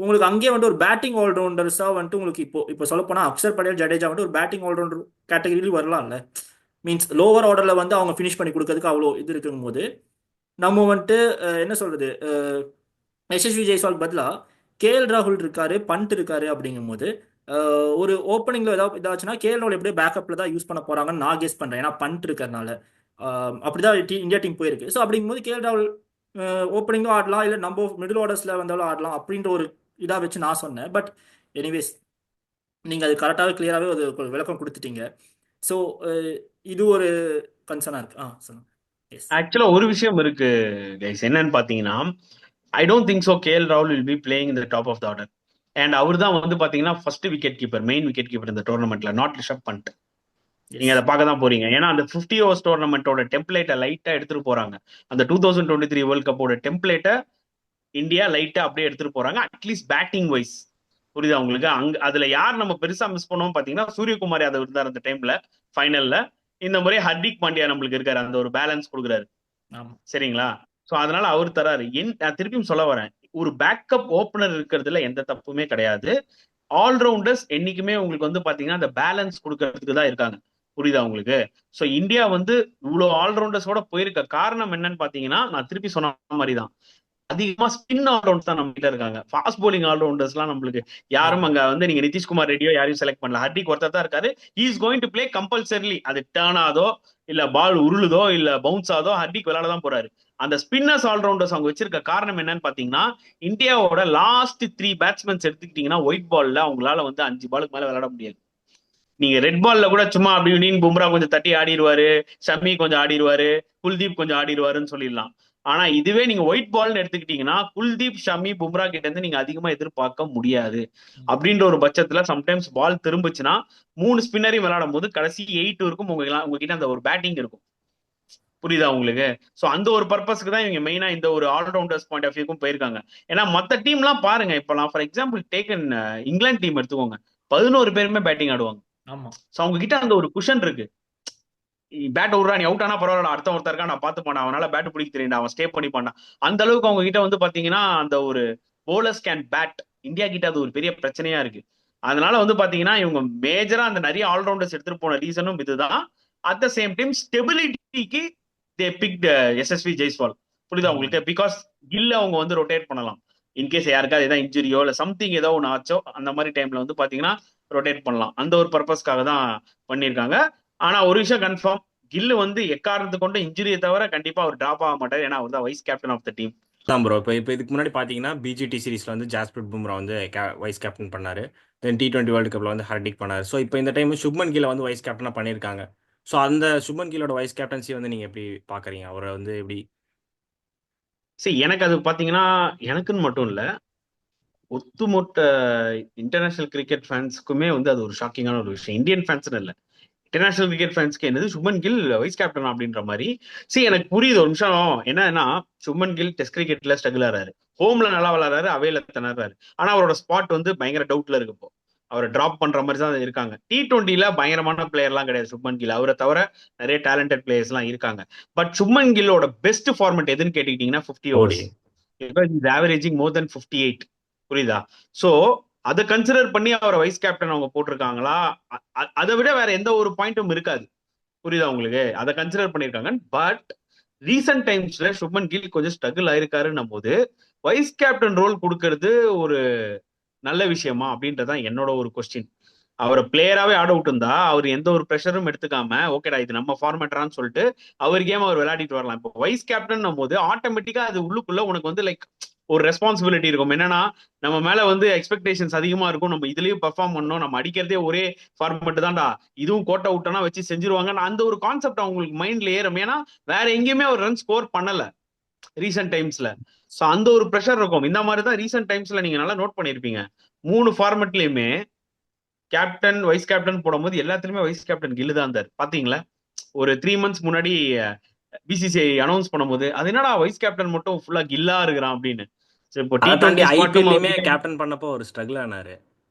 உங்களுக்கு அங்கேயே வந்துட்டு ஒரு பேட்டிங் ஆல்ரவுண்டர்ஸாக வந்துட்டு உங்களுக்கு இப்போ சொல்ல போனால் அக்ஷர் பட்டேல், ஜடேஜா வந்துட்டு ஒரு பேட்டிங் ஆல்ரவுண்டர் கேட்டகரியில் வரலாம்ல. மீன்ஸ் லோவர் ஆர்டரில் வந்து அவங்க ஃபினிஷ் பண்ணி கொடுக்கறதுக்கு அவ்வளோ இது இருக்கும் போது நம்ம வந்துட்டு என்ன சொல்றது, எஸ்எஸ்வி ஜெய்ஸ்வால் பதிலாக கேஎல் ராகுல் இருக்காரு, பண்ட் இருக்காரு அப்படிங்கும்போது ஒரு ஓப்பனிங்ல ஏதாவது இதாச்சுன்னா கேஎல் ராகுல் எப்படியே பேக்கப்ல தான் யூஸ் பண்ண போறாங்கன்னு நான் கெஸ் பண்றேன். ஏன்னா பண்ட் இருக்கிறதுனால அப்படிதான் இந்தியா டீம் போயிருக்கு. ஸோ அப்படிங்கும்போது கேஎல் ராகுல் ஓப்பனிங்கும் ஆடலாம், இல்லை நம்ம மிடில் ஆர்டர்ஸ்ல வந்தாலும் ஆடலாம் அப்படின்ற ஒரு இதாக வச்சு நான் சொன்னேன். பட் எனிவேஸ் நீங்கள் அது கரெக்டாகவே கிளியராகவே ஒரு விளக்கம் கொடுத்துட்டீங்க. ஸோ இது ஒரு கன்சர்னாக இருக்கு. சொல்லுங்க. ஆக்சுவலா ஒரு விஷயம் இருக்கு கைஸ், என்னன்னு பாத்தீங்கன்னா I don't think so KL ராகுல் வில் பி பிளேயிங் இந்த top of the order. And அவர் தான் வந்து பாத்தீங்கன்னா first wicket keeper, main wicket keeper இந்த டோர்னமெண்ட்ல, நாட் ரிஷப் பண்ட். நீங்க அதை பார்க்க தான் போறீங்க. ஏன்னா அந்த 50 ஓவர்ஸ் டோர்னமெண்டோட டெம்ப்ளேட்டை லைட்டா எடுத்துட்டு போறாங்க. அந்த 2023 வேர்ல்ட் கப்போட டெம்ப்ளேட்டை இந்தியா லைட்டா அப்படியே எடுத்துட்டு போறாங்க, அட்லீஸ்ட் பேட்டிங் வைஸ். புரியுதா உங்களுக்கு? அதுல யார் நம்ம பெருசா மிஸ் பண்ணுவோம் பாத்தீங்கன்னா சூரியகுமார் யாதவ் இருந்தார் அந்த டைம்ல ஃபைனல்ல. இந்த முறை ஹர்திக் பாண்டியா நம்மளுக்கு இருக்காரு, அந்த ஒரு பேலன்ஸ் கொடுக்குறாரு. சரிங்களா? சோ அதனால அவர் தராரு. நான் திருப்பியும் சொல்ல வரேன், ஒரு பேக்கப் ஓப்பனர் இருக்கிறதுல எந்த தப்புமே கிடையாது. ஆல்ரவுண்டர்ஸ் என்னைக்குமே உங்களுக்கு வந்து பாத்தீங்கன்னா அந்த பேலன்ஸ் கொடுக்கறதுக்கு தான் இருக்காங்க. புரியுதா உங்களுக்கு? சோ இந்தியா வந்து இவ்வளவு ஆல்ரவுண்டர்ஸோட போயிருக்க காரணம் என்னன்னு பாத்தீங்கன்னா, நான் திருப்பி சொன்ன மாதிரி தான், அதிகமா ஸ்பின் ஆல்ரவுண்டர்ஸ் தான் நம்ம கிட்ட இருக்காங்க. ஃபாஸ்ட் போலிங் ஆல்ரவுண்டர்ஸ் எல்லாம் நம்மளுக்கு யாரும் அங்க வந்து நீங்க நிதிஷ்குமார் ரெட்டியோ யாரையும் செலக்ட் பண்ணல. ஹர்திக் ஒருத்தர் தான் இருக்காரு. He is going to play compulsorily. அது டர்ன் ஆதோ இல்ல பால் உருளுதோ இல்ல பவுன்ஸ் ஆதோ ஹர்திக் விளையாட தான் போறாரு. அந்த ஸ்பின்னர்ஸ் ஆல்ரவுண்டர்ஸ் அவங்க வச்சிருக்க காரணம் என்னன்னு பாத்தீங்கன்னா, இந்தியாவோட லாஸ்ட் 3 பேட்ஸ்மேன்ஸ் எடுத்துக்கிட்டீங்கன்னா ஒயிட் பால்ல அவங்களால வந்து 5 பாலுக்கு மேல விளையாட முடியாது. நீங்க ரெட் பால்ல கூட சும்மா அப்படி இப்படின்னு பும்ரா கொஞ்சம் தட்டி ஆடிடுவாரு, ஷமி கொஞ்சம் ஆடிடுவாரு, குல்தீப் கொஞ்சம் ஆடிடுவாருன்னு சொல்லிடலாம். ஆனா இதுவே நீங்க ஒயிட் பால்னு எடுத்துக்கிட்டீங்கன்னா குல்தீப், ஷமி, பும்ரா கிட்ட இருந்து நீங்க அதிகமா எதிர்பார்க்க முடியாது. அப்படின்ற ஒரு பட்சத்துல சம்டைம்ஸ் பால் திரும்பிச்சுன்னா 3 ஸ்பின்னரையும் விளையாடும் போது கடைசி 8 இருக்கும் உங்ககிட்ட அந்த ஒரு பேட்டிங் இருக்கும். புரியுதா உங்களுக்கு? சோ அந்த ஒரு பர்பஸ்க்கு தான் இவங்க மெயினா இந்த ஒரு ஆல்ரவுண்டர்ஸ் பாயிண்ட் ஆஃப் வியூக்கும் போயிருக்காங்க. ஏன்னா மத்த டீம் எல்லாம் பாருங்க, இப்பெல்லாம் for example taken England team எடுத்துக்கோங்க, 11 பேருமே பேட்டிங் ஆடுவாங்க. சோ அவங்க கிட்ட அந்த ஒரு குஷன் இருக்கு. பேட் விடுறா, நீ அவுட் ஆனா பரவாயில்ல, அடுத்த ஒருத்தர் இருக்கா, நான் பார்த்து போனேன், அவனால பேட் பிடிக்க தெரியும், அவன் ஸ்டே பண்ணி பண்ணான். அந்த அளவுக்கு அவங்க கிட்ட வந்து பாத்தீங்கன்னா அந்த ஒரு போலர்ஸ் கேன் பேட். இந்தியா கிட்ட அது ஒரு பெரிய பிரச்சனையா இருக்கு. அதனால வந்து பாத்தீங்கன்னா இவங்க மேஜரா அந்த நிறைய ஆல்ரவுண்டர்ஸ் எடுத்துட்டு போன ரீசனும் இதுதான். அட் த சேம் டைம் ஸ்டெபிலிட்டிக்கு தே பிக்ட் எஸ்எஸ்வி ஜெய்ஸ்வால். புரியுதா உங்களுக்கு? பிகாஸ் கில்ல அவங்க வந்து ரொட்டேட் பண்ணலாம். இன்கேஸ் யாருக்காவது ஏதாவது இன்ஜுரியோ இல்ல சம்திங் ஏதோ ஒன்று ஆச்சோ அந்த மாதிரி டைம்ல வந்து பாத்தீங்கன்னா ரொட்டேட் பண்ணலாம். அந்த ஒரு பர்பஸ்க்காக தான் பண்ணியிருக்காங்க. ஆனா ஒரு விஷயம் கன்ஃபார்ம், கில்லு வந்து எக்காரணத்து கொண்டு இன்ஜுரியை தவிர கண்டிப்பா அவர் டிராப் ஆக மாட்டார். ஏன்னா அவர் தான் vice captain of the team தான் ப்ரோ. இப்போ இதுக்கு முன்னாடி பார்த்தீங்கன்னா பிஜிடி சீரிஸ்ல வந்து ஜாஸ்பிரிட் பும்ரா வந்து வைஸ் கேப்டன் பண்ணாரு. தென் T20 வேர்ல்டு கப்ல வந்து ஹர்திக் பண்ணாரு. ஸோ இப்போ இந்த டைம் சுப்மன் கில்லை வந்து வைஸ் கேப்டனா பண்ணியிருக்காங்க. ஸோ அந்த சுப்மன் கில்லோட வைஸ் கேப்டன்சி வந்து நீங்க எப்படி பாக்குறீங்க? அவரை வந்து எப்படி? சரி, எனக்கு அது பாத்தீங்கன்னா எனக்குன்னு மட்டும் இல்ல, ஒட்டுமொத்த இன்டர்நேஷனல் கிரிக்கெட் ஃபேன்ஸுக்குமே வந்து அது ஒரு ஷாக்கிங்கான ஒரு விஷயம். இந்தியன் ஃபேன்ஸ்னு இல்லை, இன்டர்நேஷனல் கிரிக்கெட் ஃபேன்ஸ்க்கு என்னது சுப்மன் கில் வைஸ் கேப்டன் அப்படின்ற மாதிரி. சரி, எனக்கு புரியுது ஒரு நிமிஷம். என்னன்னா சுப்மன் கில் டெஸ்ட் கிரிக்கெட்ல ஸ்ட்ரகிள் ஆறாரு, ஹோம்ல நல்லா விளாடுறாரு, அவையில திணறாரு. ஆனா அவரோட ஸ்பாட் வந்து பயங்கர டவுட்ல இருக்கு. இப்போ அவரை டிராப் பண்ற மாதிரி தான் இருக்காங்க. T20ல பயங்கரமான பிளேயர் எல்லாம் கிடையாது சுப்மன் கில், அவரை தவிர நிறைய டேலண்டட் பிளேயர்ஸ் எல்லாம் இருக்காங்க. பட் சுப்மன் கில்லோட பெஸ்ட் ஃபார்மேட் எதுன்னு கேட்டுக்கிட்டீங்கன்னா 50 ஓவர்ஸ். ஆவரேஜிங் மோர் தென் 58. புரியுதா? சோ அதை கன்சிடர் பண்ணி அவரை வைஸ் கேப்டன் அவங்க போட்டிருக்காங்களா? அதை விட வேற எந்த ஒரு பாயிண்ட்டும் இருக்காது. புரியுதா உங்களுக்கு? அதை கன்சிடர் பண்ணிருக்காங்க. பட் ரீசன்ட் டைம்ஸ்ல சுப்மன் கில் கொஞ்சம் ஸ்ட்ரகிள் ஆயிருக்காருன்னும் போது வைஸ் கேப்டன் ரோல் கொடுக்கறது ஒரு நல்ல விஷயமா அப்படின்றதான் என்னோட ஒரு கொஸ்டின். அவரை பிளேயராவே ஆட் அவுட் இருந்தா அவர் எந்த ஒரு ப்ரெஷரும் எடுத்துக்காம ஓகேடா இது நம்ம ஃபார்மேட்டரான்னு சொல்லிட்டு அவர் கேம் அவர் விளையாடிட்டு வரலாம். இப்போ வைஸ் கேப்டன் போது ஆட்டோமேட்டிக்கா அது உள்ளுக்குள்ள உனக்கு வந்து லைக் ஒரு ரெஸ்பான்சிபிலிட்டி இருக்கும். என்னன்னா நம்ம மேல வந்து எக்ஸ்பெக்டேஷன்ஸ் அதிகமா இருக்கும், நம்ம இதுலயும் பெர்ஃபார்ம் பண்ணணும், நம்ம அடிக்கிறதே ஒரே ஃபார்மேட் தான்டா, இதுவும் கோட்டை விட்டோம்னா வச்சு செஞ்சிருவாங்க, அந்த ஒரு கான்செப்ட் அவங்களுக்கு மைண்ட்ல ஏறும். ஏன்னா வேற எங்கேயுமே அவர் ரன் ஸ்கோர் பண்ணல ரீசெண்ட் டைம்ஸ்ல. சோ அந்த ஒரு ப்ரெஷர் இருக்கும். இந்த மாதிரி தான் ரீசெண்ட் டைம்ஸ்ல நீங்க நல்லா நோட் பண்ணிருப்பீங்க, 3 ஃபார்மேட்லயுமே கேப்டன் வைஸ் கேப்டன் போடும்போது எல்லாத்துலயுமே வைஸ் கேப்டன் கில்லு தான் இருந்தார். பாத்தீங்களா? ஒரு 3 மந்த்ஸ் முன்னாடி பிசிசிஐ அனௌன்ஸ் பண்ணும்போது அது என்னடா வைஸ் கேப்டன் மட்டும் ஃபுல்லா கில்லா இருக்கிறான் அப்படின்னு. இப்போ தாண்டி T20 ஐபிஎல்லையுமே கேப்டன் பண்ணப்போ ஒரு ஸ்ட்ரகிள் ஆனாரு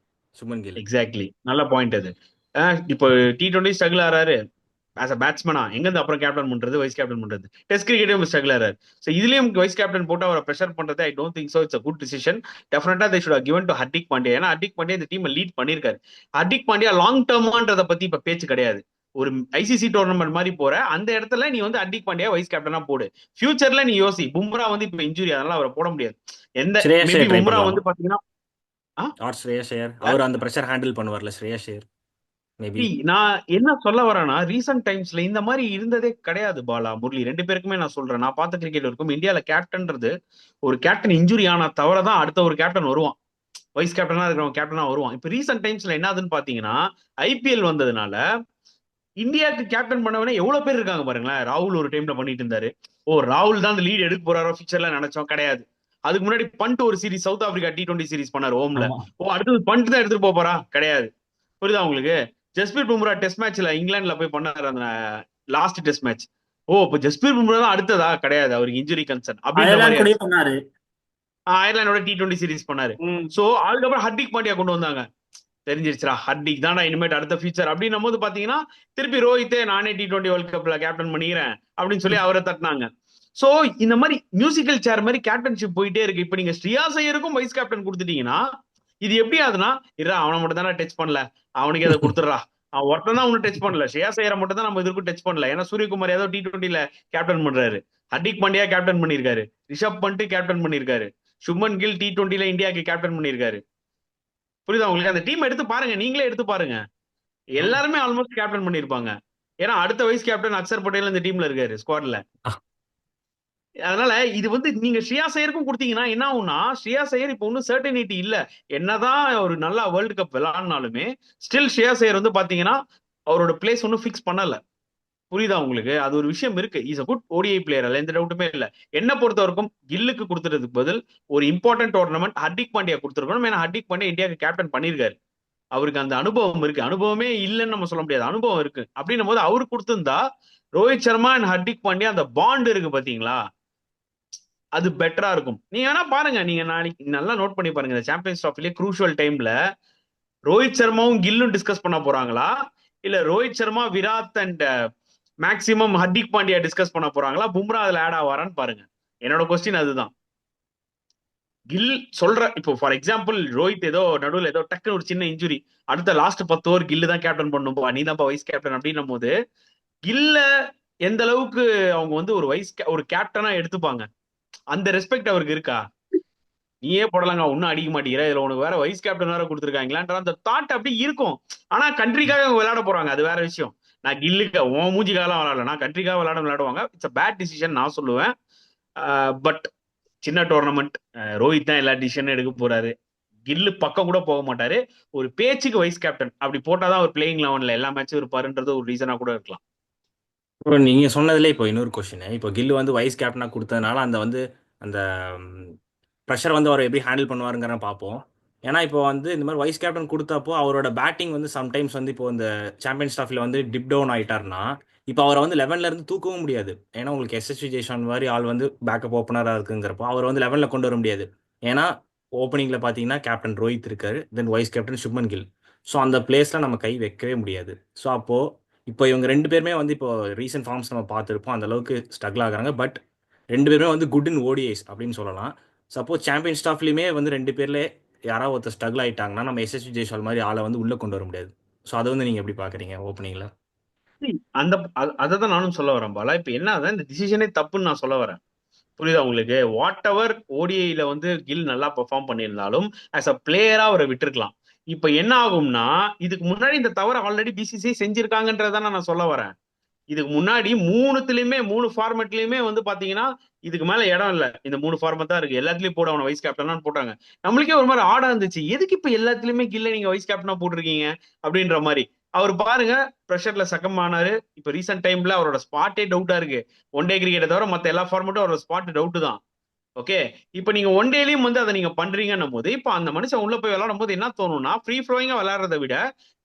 சுப்மன் கில். எக்ஸாக்ட்லி, நல்ல பாயிண்ட் அது. இப்போ T20 ஸ்ட்ரகிள் ஆறாரு, ஆஸ் அ பேட்ஸ்மேனா எங்க அப்புறம் கேப்டன் பண்றது, வைஸ் கேப்டன் பண்றது. டெஸ்ட் கிரிக்கெட்டையும் ஸ்ட்ரகிளர். ஸோ இதுலயும் வைஸ் கேப்டன் போட்டு அவரை ப்ரெஷர் பண்றது I don't think so it's a good decision. Definitely they should given to Hardik Pandya. ஏன்னா ஹர்திக் பாண்டியா இந்த டீமை லீட் பண்ணிருக்காரு. ஹர்திக் பாண்டியா லாங் டேர்மான்றத பத்தி இப்ப பேச்சு கிடையாது. ஒரு ஐசிசி டோர்னமெண்ட் மாதிரி போற அந்த இடத்துல நீ வந்து ஹர்திக் பாண்டியா வைஸ் கேப்டனா போடு. ஃபியூச்சர்ல நீ யோசி. பும்ரா வந்து இப்ப இன்ஜுரி, அதனால அவரை போட முடியாது. எந்த ஸ்ரேயஸ் மேபி ஐயர் ட்ரை பும்ரா பண்ணலாமா? வந்து பாத்தீங்கன்னா ஆர் ஸ்ரேயஸ் ஐயர் ஆ? அவர் அந்த ப்ரெஷர் ஹேண்டில் பண்ணுவார்ல, ஸ்ரேயஸ் ஐயர் மேபி. நான் என்ன சொல்ல வரேன்னா ரீசெண்ட் டைம்ஸ்ல இந்த மாதிரி இருந்ததே கிடையாது பாலா முரளி. ரெண்டு பேருக்குமே நான் சொல்றேன். நான் பார்த்த கிரிக்கெட் இருக்கும் இந்தியால கேப்டன்றது ஒரு கேப்டன் இன்ஜுரி ஆனா தவிரதான் அடுத்த ஒரு கேப்டன் வருவான். வைஸ் கேப்டனா இருக்கிறவங்க கேப்டனா வருவான். இப்ப ரீசெண்ட் டைம்ஸ்ல என்னதுன்னு பாத்தீங்கன்னா ஐபிஎல் வந்ததுனால இந்தியாவுக்கு கேப்டன் பண்ணவனே எவ்வளவு பேர் இருக்காங்க பாருங்களேன். ராகுல் ஒரு டைம்ல பண்ணிட்டு இருந்தாரு. ஓ ராகுல் தான் அந்த லீட் எடுக்க போறாரோ ஃபியூச்சர்ல நினைச்சோம், கிடையாது. அதுக்கு முன்னாடி பண்ட் ஒரு series south Africa T20 series பண்ணாரு ஹோம்ல. ஆமா. ஓ அடுத்தது பண்ட் தான் எடுத்துட்டு போறா, கிடையாது. புரியுதா உங்களுக்கு? ஜஸ்பீர் பும்ரா டெஸ்ட் மேட்ச்ல இங்கிலாந்துல போய் பண்ணாரு அந்த லாஸ்ட் டெஸ்ட் மேட்ச். ஓ இப்ப ஜஸ்பீர் பும்ரா தான் அடுத்ததா, கிடையாது. அவருக்கு இன்ஜுரி கன்சர்ன் அப்படின்ற அயர்லாந்து மாதிரி கூட ஆச்சு. பண்ணாரு. அயர்லாண்டோட T20 சீரிஸ் பண்ணாரு. ம். சோ அதுக்கப்புறம் ஹர்திக் பாண்டியா கொண்டு வந்தாங்க. தெரிஞ்சிருச்சுடா ஹர்திக் தான்டா இனிமேட் அடுத்த ஃபியூச்சர் அப்படின்னும் போது பாத்தீங்கன்னா திருப்பி ரோஹித்தே நானே T20 வேர்ல்ட் கப்ல கேப்டன் பண்ணிக்கிறேன் அப்படின்னு சொல்லி அவரை தட்டினாங்க. சோ இந்த மாதிரி மியூசிக்கல் சேர் மாதிரி கேப்டன்ஷிப் போயிட்டே இருக்கு. இப்ப நீங்க ஸ்ரேயாஸ் ஐயருக்கும் வைஸ் கேப்டன் கொடுத்துட்டீங்கன்னா இது எப்படி ஆகுதுன்னா, இரா அவனை மட்டும் தானே டச் பண்ணல, அவனுக்கு அதை கொடுத்துடுறா, அவன் ஒருத்தன் தான் ஒன்னும் டச் பண்ணல, ஸ்ரேயாஸ் ஐயரை மட்டும் தான் நம்ம இதற்கும் டச் பண்ணல. ஏன்னா சூரியகுமார் யாதவ் T20ல கேப்டன் பண்றாரு, ஹர்திக் பாண்டியா கேப்டன் பண்ணிருக்காரு, ரிஷப் பண்ட் கேப்டன் பண்ணிருக்காரு, சுப்மன் கில் T20ல இந்தியாவுக்கு கேப்டன் பண்ணிருக்காரு. புரியுதா உங்களுக்கு? அந்த டீம் எடுத்து பாருங்க, நீங்களே எடுத்து பாருங்க. எல்லாருமே ஆல்மோஸ்ட் கேப்டன் பண்ணிருப்பாங்க. ஏன்னா அடுத்த வைஸ் கேப்டன் அக்சர் பட்டேல் இந்த டீம்ல இருக்காரு ஸ்குவாட்ல. அதனால இது வந்து நீங்க ஸ்ரேயாஸ் ஐயருக்கும் கொடுத்தீங்கன்னா என்ன ஆகும்னா, ஸ்ரேயாஸ் ஐயர் இப்ப ஒன்னும் சர்டனிட்டி இல்ல. என்னதான் ஒரு நல்லா வேர்ல்டு கப் விளையாடினாலுமே ஸ்டில் ஸ்ரேயாஸ் ஐயர் வந்து பாத்தீங்கன்னா அவரோட பிளேஸ் ஒன்னும் பிக்ஸ் பண்ணல. புரியுதா உங்களுக்கு? அது ஒரு விஷயம் இருக்கு. Is a good ODI player, அதுல எந்த டவுட்டுமே இல்ல. என்ன பொறுத்த வரைக்கும் கில்லுக்கு கொடுத்ததுக்கு பதில் ஒரு இம்பார்ட்டன்ட் டோர்னமெண்ட் ஹர்திக் பாண்டியா கொடுத்துருக்கணும். ஏன்னா ஹர்திக் பாண்டியா இந்தியாவுக்கு கேப்டன் பண்ணிருக்காரு. அவருக்கு அந்த அனுபவம் இருக்கு. அனுபவமே இல்லைன்னு நம்ம சொல்ல முடியாது, அனுபவம் இருக்கு. அப்படின்னும் போது அவரு கொடுத்திருந்தா ரோஹித் சர்மா அண்ட் ஹர்திக் பாண்டியா அந்த பாண்ட் இருக்கு பாத்தீங்களா, அது பெட்டரா இருக்கும். நீங்க வேணா பாருங்க, நீங்க நாளைக்கு நல்லா நோட் பண்ணி பாருங்க. இந்த சாம்பியன்ஸ் ட்ராஃபிலே குரூஷியல் டைம்ல ரோஹித் சர்மாவும் கில்லும் டிஸ்கஸ் பண்ண போறாங்களா, இல்ல Rohit Sharma Virat and maximum Hardik Pandya discuss பண்ண போறாங்களா, பும்ரா அதுல ஆட் ஆவாரான்னு பாருங்க. என்னோட கொஸ்டின் அதுதான். கில் சொல்ற இப்போ ஃபார் எக்ஸாம்பிள் ரோஹித் ஏதோ நடுவில் ஏதோ டக்குன்னு ஒரு சின்ன இன்ஜுரி, அடுத்த லாஸ்ட் 10 ஓவர் கில்லு தான் கேப்டன் பண்ணும்பா, நீ தான்ப்பா வைஸ் கேப்டன் அப்படின்னும் போது கில்ல எந்த அளவுக்கு அவங்க வந்து ஒரு கேப்டனா எடுத்துப்பாங்க? அந்த ரெஸ்பெக்ட் அவருக்கு இருக்கா? நீயே போடலாங்க, ஒன்னும் அடிக்க மாட்டேங்கிற, இதுல உனக்கு வேற வைஸ் கேப்டன் வேற கொடுத்துருக்காங்களான்ற அந்த தாட் அப்படி இருக்கும். ஆனா கண்ட்ரிக்காக அவங்க விளையாட போறாங்க, அது வேற விஷயம். நான் கில்லுக்கு உன் மூஞ்சிக்காலாம் விளையாடல, நான் கண்ட்ரிக்காக விளையாடுவாங்க. இட்ஸ் அ பேட் டிசிஷன் நான் சொல்லுவேன். பட் சின்ன டோர்னமெண்ட், ரோஹித் தான் எல்லா டிசிஷனும் எடுக்க போறாரு. கில்லு பக்கம் கூட போக மாட்டாரு. ஒரு பேச்சுக்கு வைஸ் கேப்டன் அப்படி போட்டாதான் ஒரு பிளேயிங் லெவன்ல எல்லா மேட்சும் இருப்பாருன்றது ஒரு ரீசனா கூட இருக்கலாம். இப்போ நீங்க சொன்னதுல இப்போ இன்னொரு கொஸ்டின், இப்போ கில் வந்து வைஸ் கேப்டனா கொடுத்ததுனால அந்த வந்து அந்த ப்ரெஷர் வந்து அவர் எப்படி ஹேண்டில் பண்ணுவாருங்கிற பார்ப்போம். ஏன்னா இப்போ வந்து இந்த மாதிரி வைஸ் கேப்டன் கொடுத்தப்போ அவரோட பேட்டிங் வந்து சம்டைம்ஸ் வந்து இப்போ இந்த சாம்பியன்ஸ் ட்ராஃபில வந்து டிப் டவுன் ஆயிட்டாருன்னா இப்போ அவரை வந்து 11ல இருந்து தூக்கவும் முடியாது. ஏன்னா உங்களுக்கு SSV ஜெய்ஸ்வால் மாதிரி ஆள் வந்து பேக்கப் ஓப்பனராக இருக்குங்கிறப்போ அவர் வந்து 11ல கொண்டு வர முடியாது. ஏன்னா ஓப்பனிங்ல பார்த்தீங்கன்னா கேப்டன் ரோஹித் இருக்காரு, then vice captain Shubman Gill. So அந்த பிளேஸ்ல நம்ம கை வைக்கவே முடியாது. ஸோ அப்போ இப்போ இவங்க ரெண்டு பேருமே வந்து இப்போ ரீசெண்ட் ஃபார்ம்ஸ் நம்ம பார்த்துருப்போம், அந்த அளவுக்கு ஸ்ட்ரகிள் ஆகுறாங்க. பட் ரெண்டு பேருமே வந்து குட் இன் ODIs அப்படின்னு சொல்லலாம். சப்போஸ் சாம்பியன்ஸ் ட்ராஃப்லையுமே வந்து ரெண்டு பேர்ல யாராவது ஒருத்தர் ஸ்ட்ரகிள் ஆயிட்டாங்கன்னா நம்ம SSV ஜெய்ஸ்வால் மாதிரி ஆளை வந்து உள்ள கொண்டு வர முடியாது. ஸோ அதை வந்து நீங்க எப்படி பாக்குறீங்க ஓப்பனிங்ல? அந்த அதை தான் நானும் சொல்ல வரேன் பாலா. இப்ப என்ன இந்த டிசிஷனே தப்புன்னு நான் சொல்ல வரேன். புரியுதா உங்களுக்கு? வாட் எவர் ODIல வந்து கில் நல்லா பெர்ஃபார்ம் பண்ணியிருந்தாலும் ஆஸ் அ பிளேயரா அவரை விட்டுருக்கலாம். இப்ப என்ன ஆகும்னா, இதுக்கு முன்னாடி இந்த தவறு ஆல்ரெடி BCCI செஞ்சிருக்காங்கன்றதான் நான் சொல்ல வரேன். இதுக்கு முன்னாடி மூணு ஃபார்மேட்லயுமே வந்து பாத்தீங்கன்னா இதுக்கு மேல இடம் இல்ல, இந்த 3 ஃபார்மேட் தான் இருக்கு, எல்லாத்துலயும் போட அவனை வைஸ் கேப்டனா போட்டாங்க. நம்மளுக்கே ஒரு மாதிரி ஆடா இருந்துச்சு, எதுக்கு இப்ப எல்லாத்துலயுமே கில்ல நீங்க வைஸ் கேப்டனா போட்டிருக்கீங்க அப்படின்ற மாதிரி. அவர் பாருங்க பிரஷர்ல சக்கம் ஆனாரு. இப்ப ரீசெண்ட் டைம்ல அவரோட ஸ்பாட்டே டவுட்டா இருக்கு. ஒன் டே கிரிக்கெட்டை தவிர மத்த எல்லா ஃபார்மேட்டும் அவரோட ஸ்பாட் டவுட் தான். ஓகே, இப்ப நீங்க ஒன் டேலயும் வந்து அதை நீங்க பண்றீங்கன்னும் போது இப்ப அந்த மனுஷன் உள்ள போய் விளையாடும் போது என்ன தோணும்னா, ஃப்ரீ ஃப்ளோயிங்கா விளையாடுறதை விட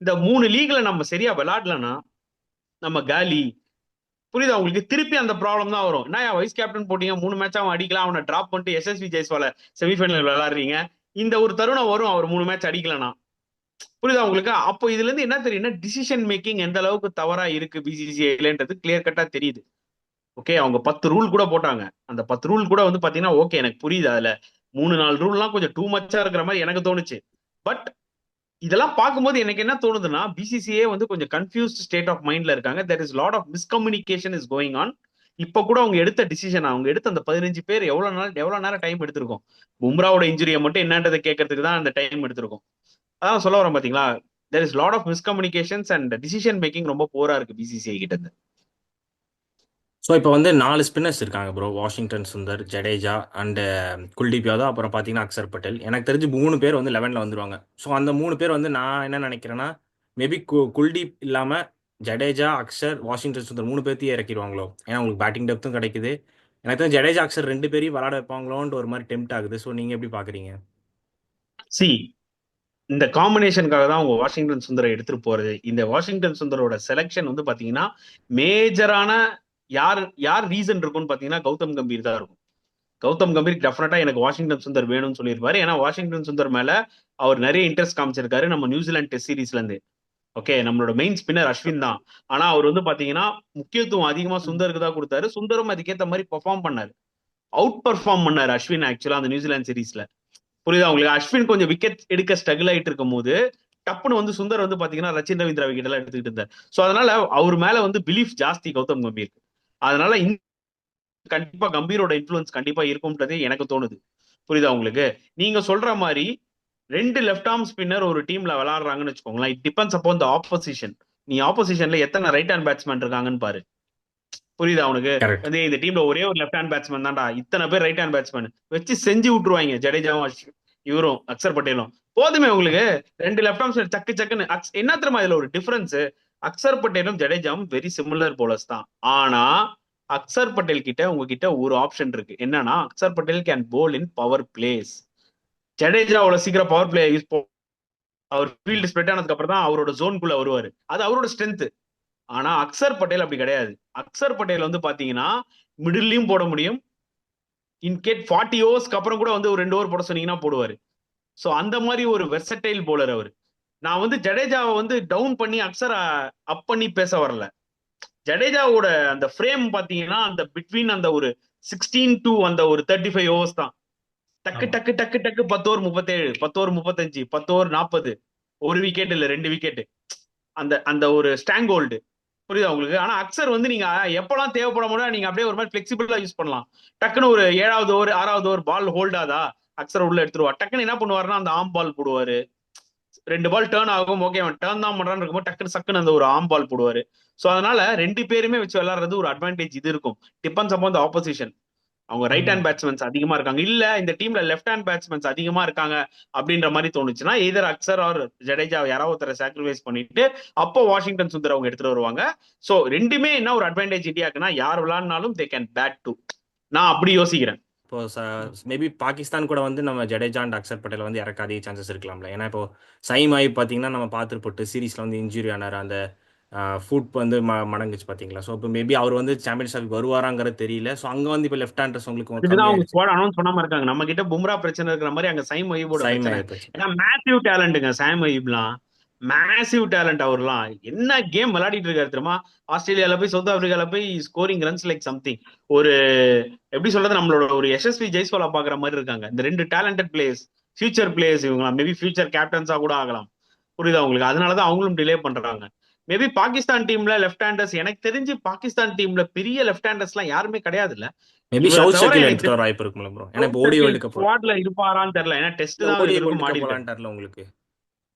இந்த 3 லீக்ல நம்ம சரியா விளையாடலன்னா நம்ம காலி. புரியுதா உங்களுக்கு? திருப்பி அந்த ப்ராப்ளம் தான் வரும். என்ன வைஸ் கேப்டன் போட்டீங்க, 3 மேட்ச் அவன் அடிக்கலாம், அவனை டிராப் பண்ணிட்டு SSV ஜெய்ஸ்வால செமிஃபைனல் விளையாடுறீங்க. இந்த ஒரு தருணம் வரும், அவர் 3 மேட்ச் அடிக்கலனா. புரியுதா உங்களுக்கு? அப்போ இதுல இருந்து என்ன தெரியும்னா டிசிஷன் மேக்கிங் எந்த அளவுக்கு தவறா இருக்கு பிசிசிஐலன்றது கிளியர் கட்டா தெரியுது. ஓகே, அவங்க 10 ரூல் கூட போட்டாங்க. அந்த 10 ரூல் கூட வந்து பாத்தீங்கன்னா ஓகே எனக்கு புரியுது. அதுல 3-4 ரூல்லாம் கொஞ்சம் டூ மச்சா இருக்கிற மாதிரி எனக்கு தோணுச்சு. பட் இதெல்லாம் பார்க்கும்போது எனக்கு என்ன தோணுதுன்னா பிசிசிஏ வந்து கொஞ்சம் கன்ஃபியூஸ்ட் ஸ்டேட் ஆஃப் மைண்ட்ல இருக்காங்க. There is lot of miscommunication is going on. இப்ப கூட அவங்க எடுத்த டிசிஷன், அவங்க எடுத்த அந்த 15 பேர் எவ்வளவு நேரம் டைம் எடுத்திருக்கும். பும்ராவோட இன்ஜுரியை மட்டும் என்னன்றதை கேட்கறதுக்கு தான் அந்த டைம் எடுத்திருக்கும். அதான் சொல்ல வரேன் பாத்தீங்களா, there is lot of miscommunications and decision making ரொம்ப போரா இருக்கு பிசிசிஐ கிட்ட இருந்து. ஸோ இப்போ வந்து 4 ஸ்பின்னர்ஸ் இருக்காங்க bro. Washington Sundar, Jadeja and Kuldeep Yadav, அப்புறம் பார்த்தீங்கன்னா அக்சர் பட்டேல். எனக்கு தெரிஞ்சு 3 பேர் வந்து 11ல் வந்துருவாங்க. ஸோ அந்த 3 பேர் வந்து நான் என்ன நினைக்கிறேன்னா, மேபி குல்தீப் இல்லாமல் ஜடேஜா, அக்சர், வாஷிங்டன் சுந்தர் 3 பேர்த்தையும் இறக்கிடுவாங்களோ. ஏன்னா உங்களுக்கு பேட்டிங் டெப்த்தும் கிடைக்குது. எனக்கு தெரிஞ்சு ஜடேஜா, அக்சர் 2 பேரையும் விளாட வைப்பாங்களோன்ட்டு ஒரு மாதிரி டெம்ட் ஆகுது. ஸோ நீங்கள் எப்படி பார்க்குறீங்க? சி, இந்த காம்பினேஷனுக்காக தான் அவங்க வாஷிங்டன் சுந்தரை எடுத்துட்டு போறது. இந்த வாஷிங்டன் சுந்தரோட செலெக்ஷன் வந்து பாத்தீங்கன்னா மேஜரான யார் யார் ரீசன் இருக்கும்னு பாத்தீங்கன்னா கௌதம் கம்பீர் தான் இருக்கும். கௌதம் கம்பீர் டெஃபினட்டா எனக்கு வாஷிங்டன் சுந்தர் வேணும்னு சொல்லியிருப்பாரு. ஏன்னா வாஷிங்டன் சுந்தர் மேல அவர் நிறைய இன்ட்ரெஸ்ட் காமிச்சிருக்காரு நம்ம நியூசிலாந்து டெஸ்ட் சீரீஸ்ல இருந்து. ஓகே, நம்மளோட மெயின் ஸ்பின்னர் அஸ்வின் தான். ஆனா அவர் வந்து பாத்தீங்கன்னா முக்கியத்துவம் அதிகமா சுந்தருக்கு தான் கொடுத்தாரு. சுந்தரும் அதுக்கேற்ற மாதிரி பெர்ஃபார்ம் பண்ணாரு, அவுட் பெர்ஃபார்ம் பண்ணாரு அஸ்வின் ஆக்சுவலா அந்த நியூசிலாந்து சீரீஸ்ல. புரியுதா உங்களுக்கு? அஸ்வின் கொஞ்சம் விக்கெட் எடுக்க ஸ்ட்ரகிள் ஆயிட்டு இருக்கும் போது டப்புன்னு வந்து சுந்தர் வந்து பாத்தீங்கன்னா ரச்சின் ரவீந்திரா விக்கெட் எல்லாம் எடுத்துக்கிட்டு இருந்தார். சோ அதனால அவர் மேல வந்து பிலீஃப் ஜாஸ்தி கௌதம் கம்பீர். அதனால கண்டிப்பா கம்பீரோட இன்ஃபுளுன்ஸ் கண்டிப்பா இருக்கும்ன்றதே எனக்கு தோணுது. புரியுதா உங்களுக்கு? நீங்க சொல்ற மாதிரி 2 லெஃப்ட் ஆர்ம் ஸ்பின்னர் ஒரு டீம்ல விளையாடுறாங்கன்னு வச்சுக்கோங்களேன். It depends upon the opposition. நீ ஆப்போசிஷன்ல எத்தனை ரைட் ஹேண்ட் பேட்ஸ்மேன் இருக்காங்கன்னு பாரு. புரியுதா உனக்கு? கரெக்ட். வந்து இந்த டீம்ல ஒரே ஒரு லெஃப்ட் ஹேண்ட் பேட்ஸ்மேன் தான்டா, இத்தனை பேர் ரைட் ஹேண்ட் பேட்ஸ்மேன் வச்சு செஞ்சு விட்டுருவாங்க. ஜடேஜாவும் இவரும் அக்சர் பட்டேலும் போதுமே உங்களுக்கு. 2 லெஃப்ட் ஆர்ம் சக்கு சக்குன்னு என்ன தெரியுமா இதுல ஒரு டிஃபரன்ஸ்? அக்சர் பட்டேலும் ஜடேஜாவும் வெரி சிமிலர் போலர்ஸ் தான். ஆனா அக்சர் பட்டேல் கிட்ட உங்ககிட்ட ஒரு ஆப்ஷன் இருக்கு. என்னன்னா Axar Patel can pole in power place. Jadeja அவ்வளவு சீக்கிரம் பவர் பிளே யூஸ் அவர் ஃபீல்டு ஸ்ப்ரெட் ஆனதுக்கு அப்புறம் தான் அவரோட ஜோனுக்குள்ள வருவாரு. அது அவரோட ஸ்ட்ரென்த். ஆனா அக்சர் பட்டேல் அப்படி கிடையாது. அக்சர் பட்டேல் வந்து பாத்தீங்கன்னா மிடில்லையும் போட முடியும். இன்கேட் 40 ஓவர்ஸ்க்கு அப்புறம் கூட வந்து ஒரு 2 ஓவர் போட சொன்னீங்கன்னா போடுவாரு. சோ அந்த மாதிரி ஒரு வெர்சடைல் போலர் அவர். நான் வந்து ஜடேஜாவை வந்து டவுன் பண்ணி அக்சரை அப் பண்ணி பேச வரல. ஜடேஜாவோட அந்த ஃப்ரேம் பாத்தீங்கன்னா அந்த பிட்வீன் அந்த ஒரு 16 டு அந்த ஒரு 35 ஓவர்ஸ் தான். டக்கு டக்கு டக்கு டக்கு 10 ஓவர் 37, 10 ஓவர் 35, 10 ஓவர் 40, ஒரு விக்கெட் இல்ல 2 விக்கெட், அந்த அந்த ஒரு ஸ்டாங் ஹோல்டு. புரியுதா உங்களுக்கு? ஆனா அக்சர் வந்து நீங்க எப்பெல்லாம் தேவைப்பட முடியாது நீங்க அப்படியே ஒரு மாதிரி பிளெக்சிபிளா யூஸ் பண்ணலாம். டக்குன்னு ஒரு 7வது ஓவர் 6வது ஓவர் பால் ஹோல்டாதா அக்சர் உள்ள எடுத்துருவா. டக்குன்னு என்ன பண்ணுவாருன்னா அந்த ஆம் பால் போடுவாரு. 2 பால் டேர்ன் ஆகும், ஓகே அவன் டேர்ன் தான் பண்றான்னு இருக்கும்போது டக்குன்னு சக்குன்னு அந்த ஒரு ஆம் பால் போடுவாரு. சோ அதனால 2 பேருமே வச்சு விளையாடுறது ஒரு அட்வான்டேஜ் இது இருக்கும். Depends upon the opposition. அவங்க ரைட் ஹேண்ட் பேட்ஸ்மேன்ஸ் அதிகமா இருக்காங்க, இல்ல இந்த டீம்ல லெஃப்ட் ஹேண்ட் பேட்ஸ்மேன்ஸ் அதிகமா இருக்காங்க அப்படின்ற மாதிரி தோணுச்சுன்னா எதர் அக்சர் ஆர் ஜடேஜா யாராவது ஒருத்தரை சாக்ரிஃபைஸ் பண்ணிட்டு அப்போ வாஷிங்டன் சுந்தர் அவங்க எடுத்துட்டு வருவாங்க. சோ ரெண்டுமே என்ன ஒரு அட்வான்டேஜ் இந்தியாக்குன்னா யார் விளையாடினாலும் தே கேன் பேட் டு. நான் அப்படி யோசிக்கிறேன். இப்போ மேபி பாகிஸ்தான் கூட வந்து நம்ம ஜடேஜா அண்ட் அக்சர் பட்டேல் வந்து இறக்காதே சான்சஸ் இருக்கலாம்ல. ஏன்னா இப்போ சைம் ஆகி பார்த்தீங்கன்னா நம்ம பார்த்துட்டு சீரீஸில் வந்து இன்ஜுரி ஆனார். அந்த ஃபுட் வந்து மடங்குச்சு பார்த்தீங்களா. ஸோ இப்போ மேபி அவர் வந்து சாம்பியன்ஸ் ட்ராஃபி வருவாராங்கிறது தெரியல. ஸோ அங்கே வந்து இப்போ லெஃப்ட் ஹேண்டர்ஸ் உங்களுக்கு இதுதான் அவங்க கம்மியாயிடுச்சு. ஸ்குவாட் அனௌன்ஸ் பண்ணாம இருக்காங்க. நம்ம கிட்ட பும்ரா பிரச்சனை இருக்கிற மாதிரி அங்க சைம் அய்யூபோட சைம் பிரச்சனை. பிரச்சனை. ஏன்னா மேசிவ் டேலண்ட்டுங்க சாம் அய்யூப்லாம். மேசிவ் டேலண்ட் அவர்லாம். என்ன கேம் விளையாடிட்டு இருக்காரு தெரியுமா? ஆஸ்திரேலியால போய் சவுத் ஆப்பிரிக்கால போய் ஸ்கோரிங் ரன்ஸ் லைக் சம்திங். ஒரு எப்படி சொல்றது, நம்மளோட ஒரு யசஸ்வி ஜெய்ஸ்வாலா பாக்குற மாதிரி இருக்காங்க இந்த 2 டேலண்டட் பிளேயர்ஸ். ஃபியூச்சர் பிளேயர்ஸ் இவங்க, மேபி ஃபியூச்சர் கேப்டன்ஸா கூட ஆகலாம். புரியுதா உங்களுக்கு? அதனாலதான் அவங்களும் டிலே பண்றாங்க. மேபி பாகிஸ்தான் டீம்ல லெஃப்ட் ஹேண்டர்ஸ், எனக்கு தெரிஞ்சு பாகிஸ்தான் டீம்ல பெரிய லெஃப்ட் ஹேண்டர்ஸ் எல்லாம் யாருமே கிடையாது இல்ல. மேபி இவரை ஷவுத் தவிர ஷக்கீல் எனக்கு எடுத்துட்டு வர வாய்ப்பு இருக்கும்ல ப்ரோ. ஏன்னா இப்போ ஓடி வேர்ல்டு கப் ஸ்குவாட்ல இருப்பாரான்னு தெரியல. ஏன்னா டெஸ்ட் தான் ஓடி இருக்கும் வேர்ல்டு மாடி கப் இருக்காரு. விளாண்டார்ல உங்களுக்கு.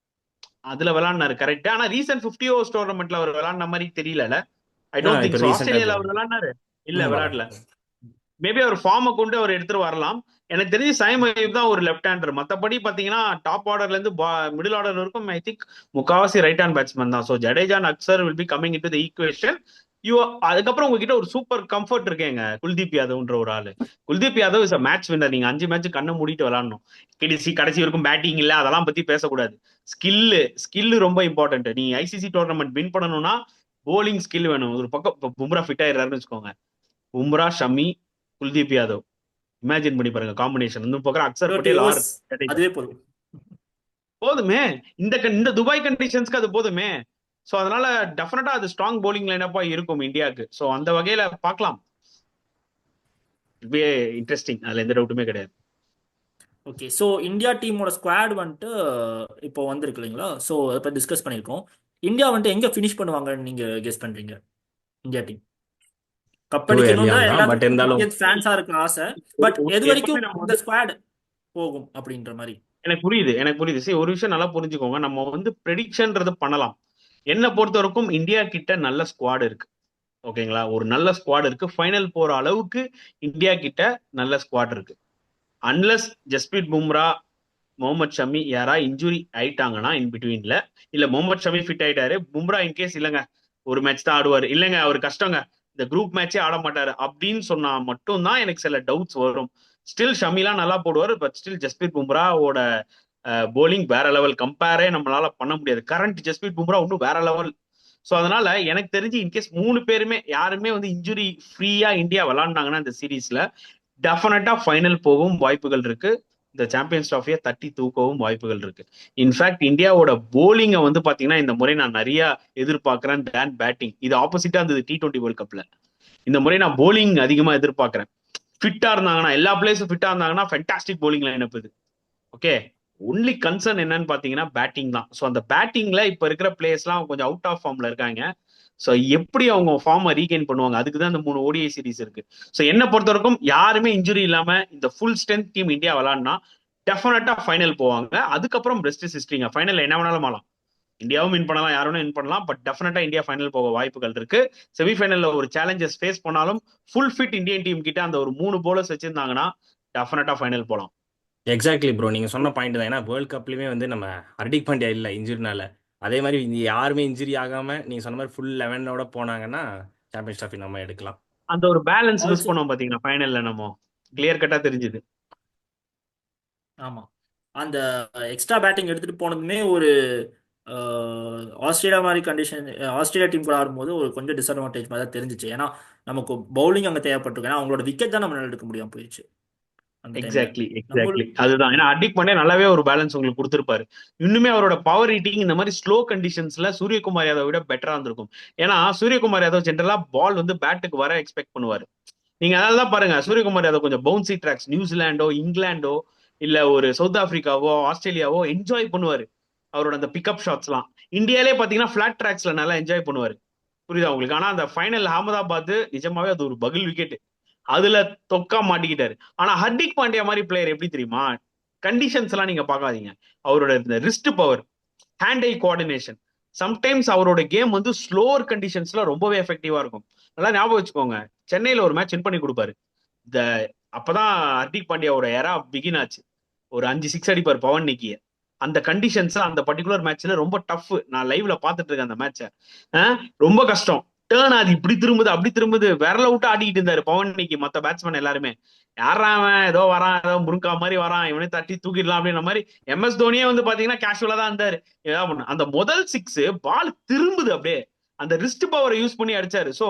அதுல விளையாடினாரு கரெக்ட். ஆனா ரீசன்ட் 50 ஓவர்ஸ் டோர்னமெண்ட்ல அவர் விளையாடின மாதிரி தெரியல. ஐ டோன்ட் திங்க் இப்போ சோ. ரீசெண்டாக ஆஸ்திரேலியால அவர் விளையாடினாரு இல்ல விளையாடல. விளாண்டார். மேபி அவர் ஃபார்மை கொண்டு அவர் எடுத்துட்டு வரலாம். எனக்கு தெரிஞ்சு சைம் அய்யூப் தான் ஒரு லெஃப்ட் ஹேண்டர். மத்தபடி பாத்தீங்கன்னா டாப் ஆர்டர்ல இருந்து மிடில் ஆர்டர் வரைக்கும் ஐ திங்க் முக்காவாசி ரைட் ஹேண்ட் பேட்ஸ்மேன் தான். So Jadeja and Axar will be coming into the equation. அதுக்கப்புறம் உங்ககிட்ட ஒரு சூப்பர் கம்ஃபர்ட் இருக்கேங்க, குல்தீப் யாதவ்ன்ற ஒரு ஆளு. Kuldeep Yadav is a match winner. நீங்க 5 மேட்ச் கண்ணை மூடிட்டு விளையாடணும். கடைசி வரைக்கும் பேட்டிங் இல்ல அதெல்லாம் பத்தி பேசக்கூடாது. ஸ்கில்லு ரொம்ப இம்பார்ட்டன்ட். நீ ஐசிசி டோர்னமெண்ட் வின் பண்ணணும்னா போலிங் ஸ்கில் வேணும். ஒரு பக்கம் இப்போ பும்ரா ஃபிட் ஆயிடுறாருன்னு வச்சுக்கோங்க. பும்ரா, ஷமி, குல்தீப் யாதவ், இமேஜின் பண்ணி பாருங்க காம்பினேஷன். இன்னும் பக்கம் அக்சர் 30 பட்டேல் ஆர் ஓவர்ஸ் அதுவே போதும். போதுமே. இந்த துபாய் கண்டிஷன்ஸ்க்கு அது போதுமே. சோ அதனால டெஃபினட்டா அது ஸ்ட்ராங் bowling லைனப்பா இருக்கும் இந்தியாவுக்கு. சோ அந்த வகையில பார்க்கலாம். இன்ட்ரெஸ்டிங், அதுல எந்த டவுட்டுமே கிடையாது. ஓகே, ஸோ இந்தியா டீமோட ஸ்குவாட் வந்துட்டு இப்போ வந்திருக்கு இல்லைங்களா? ஸோ அதை பற்றி டிஸ்கஸ் பண்ணியிருக்கோம். இந்தியா வந்துட்டு எங்கே ஃபினிஷ் பண்ணுவாங்கன்னு நீங்கள் கெஸ் பண்ணுறீங்க? இந்தியா டீம் டூ கப்படிக்கணும் தான் ஏர்லியானா பட் எல்லாத்துக்கும் இருந்தாலும் இந்தியன் ஃபேன்ஸாக இருக்கிற ஆசை. பட் எது எப்பவுமே வரைக்கும் நம்ம இந்த ஸ்குவாட் போகும் அப்படின்ற மாதிரி. எனக்கு புரியுது. சரி, ஒரு விஷயம் நல்லா புரிஞ்சுக்கோங்க. நம்ம வந்து ப்ரெடிக்ஷன்றது பண்ணலாம். என்ன பொறுத்த வரைக்கும் இந்தியா கிட்ட நல்ல ஸ்குவாட் இருக்கு. ஓகேங்களா? ஒரு நல்ல ஸ்குவாட் இருக்கு. ஃபைனல் போற அளவுக்கு இந்தியா கிட்ட நல்ல ஸ்குவாட் இருக்கு. அன்லஸ் ஜஸ்பிரீத் பும்ரா, முகமது ஷமி யாரா இன்ஜுரி ஆயிட்டாங்கன்னா இன் பிட்வீன்ல, இல்ல முகமது ஷமி ஃபிட் ஆயிட்டாரு, பும்ரா இன்கேஸ் இல்லைங்க ஒரு மேட்ச் தான் ஆடுவாரு, இல்லைங்க அவர் கஷ்டங்க இந்த குரூப் மேட்சே ஆட மாட்டாரு அப்படின்னு சொன்னா மட்டும்தான் எனக்கு சில டவுட்ஸ் வரும். ஸ்டில் ஷமிலாம் நல்லா போடுவார். பட் ஸ்டில் ஜஸ்பிரீத் பும்ராவோட போலிங் வேற லெவல். கம்பேரே நம்மளால பண்ண முடியாது. கரண்ட் ஜஸ்பிரீத் பும்ரா இன்னும் வேற லெவல். ஸோ அதனால எனக்கு தெரிஞ்சு இன்கேஸ் 3 பேருமே யாருமே வந்து இன்ஜுரி ஃப்ரீயா இந்தியா விளாண்டாங்கன்னா இந்த சீரீஸ்ல டெஃபினட்டா ஃபைனல் போகவும் வாய்ப்புகள் இருக்கு. இந்த சாம்பியன்ஸ் ட்ராஃபியை தட்டி தூக்கவும் வாய்ப்புகள் இருக்கு. இன்ஃபேக்ட் இந்தியாவோட போலிங்கை வந்து பாத்தீங்கன்னா இந்த முறை நான் நிறைய எதிர்பார்க்கிறேன் தேன் பேட்டிங். இது ஆப்போசிட்டா இருந்தது T20 வேர்ல்ட் கப்ல. இந்த முறை நான் போலிங் அதிகமா எதிர்பார்க்கிறேன். ஃபிட்டா இருந்தாங்கன்னா, எல்லா பிளேஸும் ஃபிட்டா இருந்தாங்கன்னா ஃபென்டாஸ்டிக் போலிங் லைனப் இது. ஓகே, ஒன்லி கன்சர்ன் என்னன்னு பாத்தீங்கன்னா பேட்டிங் தான். ஸோ அந்த பேட்டிங்ல இப்ப இருக்கிற பிளேயர்ஸ்லாம் கொஞ்சம் அவுட் ஆஃப் ஃபார்ம்ல இருக்காங்க. ஸோ எப்படி அவங்க ஃபார்மை ரீகெயின் பண்ணுவாங்க? அதுக்கு தான் இந்த 3 ODI சீரிஸ் இருக்கு. ஸோ என்ன பொறுத்த வரைக்கும் யாருமே இன்ஜுரி இல்லாம இந்த ஃபுல் ஸ்ட்ரென்த் டீம் இந்தியா விளாட்னா டெஃபினட்டா ஃபைனல் போவாங்க. அதுக்கப்புறம் பெஸ்ட் ஹிஸ்டரிங்க. ஃபைனல் என்ன வேணாலும் ஆகலாம். இந்தியாவும் வின் பண்ணலாம், யாரும் வின் பண்ணலாம். பட் டெஃபினட்டா இந்தியா ஃபைனல் போக வாய்ப்புகள் இருக்கு. செமிஃபைனல்ல ஒரு சேலஞ்சஸ் ஃபேஸ் பண்ணாலும் ஃபுல் ஃபிட் இந்தியன் டீம் கிட்ட அந்த ஒரு 3 போலர்ஸ் வச்சிருந்தாங்கன்னா டெஃபினட்டா ஃபைனல் போலாம். எக்ஸாக்ட்லி ப்ரோ, நீங்கள் சொன்ன பாயிண்ட் தான். ஏன்னா வேர்ல்ட் கப்லேயுமே வந்து நம்ம ஹர்திக் பாண்டியா இல்லை இன்ஜுரினால. அதே மாதிரி யாருமே இன்ஜுரி ஆகாமல் நீங்கள் சொன்ன மாதிரி ஃபுல் 11ஓட போனாங்கன்னா சாம்பியன்ஸ் ட்ராஃபி நம்ம எடுக்கலாம். அந்த ஒரு பேலன்ஸ் மிஸ் ஆல்சோ பண்ணோம் பாத்தீங்கன்னா ஃபைனல்ல நம்ம கிளியர் கட்டா தெரிஞ்சுது. ஆமாம், அந்த எக்ஸ்ட்ரா பேட்டிங் எடுத்துகிட்டு போனதுமே ஒரு ஆஸ்திரேலியா மாதிரி கண்டிஷன், ஆஸ்திரேலியா டீம் கூட ஆடும்போது ஒரு கொஞ்சம் டிஸ்அட்வான்டேஜ் மாதிரி தான் தெரிஞ்சிச்சு. ஏன்னா நமக்கு பவுலிங் அங்கே தேவைப்பட்டிருக்கு. ஏன்னா அவங்களோட விக்கெட் தான் நம்மளால எடுக்க முடியாம போயிடுச்சு அந்த டைம்ல. எக்ஸாக்ட்லி அதுதான். ஏன்னா ஹர்திக் பாண்டியா நல்லாவே ஒரு பேலன்ஸ் உங்களுக்கு கொடுத்திருப்பாரு. இன்னுமே அவரோட பவர் ஹீட்டிங் இந்த மாதிரி ஸ்லோ கண்டிஷன்ஸ்ல சூரியகுமார் யாதவ் விட பெட்டரா இருந்திருக்கும். ஏன்னா சூரியகுமார் யாதவ் ஜென்ரலா பால் வந்து பேட்டுக்கு வர எக்ஸ்பெக்ட் பண்ணுவாரு. நீங்க அதனாலதான் பாருங்க சூரியகுமார் யாதவ் கொஞ்சம் பவுன்சி ட்ராக்ஸ் நியூசிலாண்டோ இங்கிலாண்டோ இல்ல ஒரு சவுத் ஆப்பிரிக்காவோ ஆஸ்திரேலியாவோ என்ஜாய் பண்ணுவாரு. அவரோட அந்த பிக்கப் ஷாட்ஸ் எல்லாம் இந்தியாலே பாத்தீங்கன்னா பிளாட் ட்ராக்ஸ்ல நல்லா என்ஜாய் பண்ணுவாரு. புரியுதா உங்களுக்கு? ஆனா அந்த ஃபைனல் அகமதாபாத் நிஜமாவே அது ஒரு பகில் விக்கெட். அதுல தொக்கா மாட்டிக்கிட்டாரு. ஆனா ஹர்திக் பாண்டியா மாதிரி பிளேயர் எப்படி தெரியுமா? கண்டிஷன்ஸ் எல்லாம் நீங்க பாக்காதீங்க. அவரோட இந்த ரிஸ்ட் பவர், ஹேண்ட் ஐ கோஆர்டினேஷன், சம்டைம்ஸ் அவரோட கேம் வந்து ஸ்லோவர் கண்டிஷன்ஸ்ல ரொம்பவே எஃபெக்டிவா இருக்கும். நல்லா ஞாபகம் வச்சுக்கோங்க. சென்னையில ஒரு மேட்ச் வின் பண்ணி கொடுப்பாரு. இந்த அப்பதான் ஹர்திக் பாண்டியாவோட எரா பிகின் ஆச்சு. ஒரு 5 6 அடிப்பார் பவன் நிக்கிய. அந்த கண்டிஷன்ஸ் அந்த பர்டிகுலர் மேட்ச்ல ரொம்ப டஃப். நான் லைவ்ல பாத்துட்டு இருக்கேன் அந்த மேட்ச. ரொம்ப கஷ்டம். டேர்ன் அது இப்படி திரும்புது அப்படி திரும்புது, விரல விட்டு ஆடிக்கிட்டு இருந்தாரு பவன் நிக்கி. மத்த பேட்ஸ்மேன் எல்லாருமே யாரா அவன், ஏதோ வரான், ஏதோ முருங்கா மாதிரி வரான், இவனே தட்டி தூக்கிடலாம் அப்படின்ற மாதிரி. MS தோனியே வந்து பாத்தீங்கன்னா கேஷுவலா தான் இருந்தாரு. ஏதாவது பண்ண அந்த முதல் 6 பால் திரும்புது அப்படியே. அந்த ரிஸ்ட் பவரை யூஸ் பண்ணி அடிச்சாரு. சோ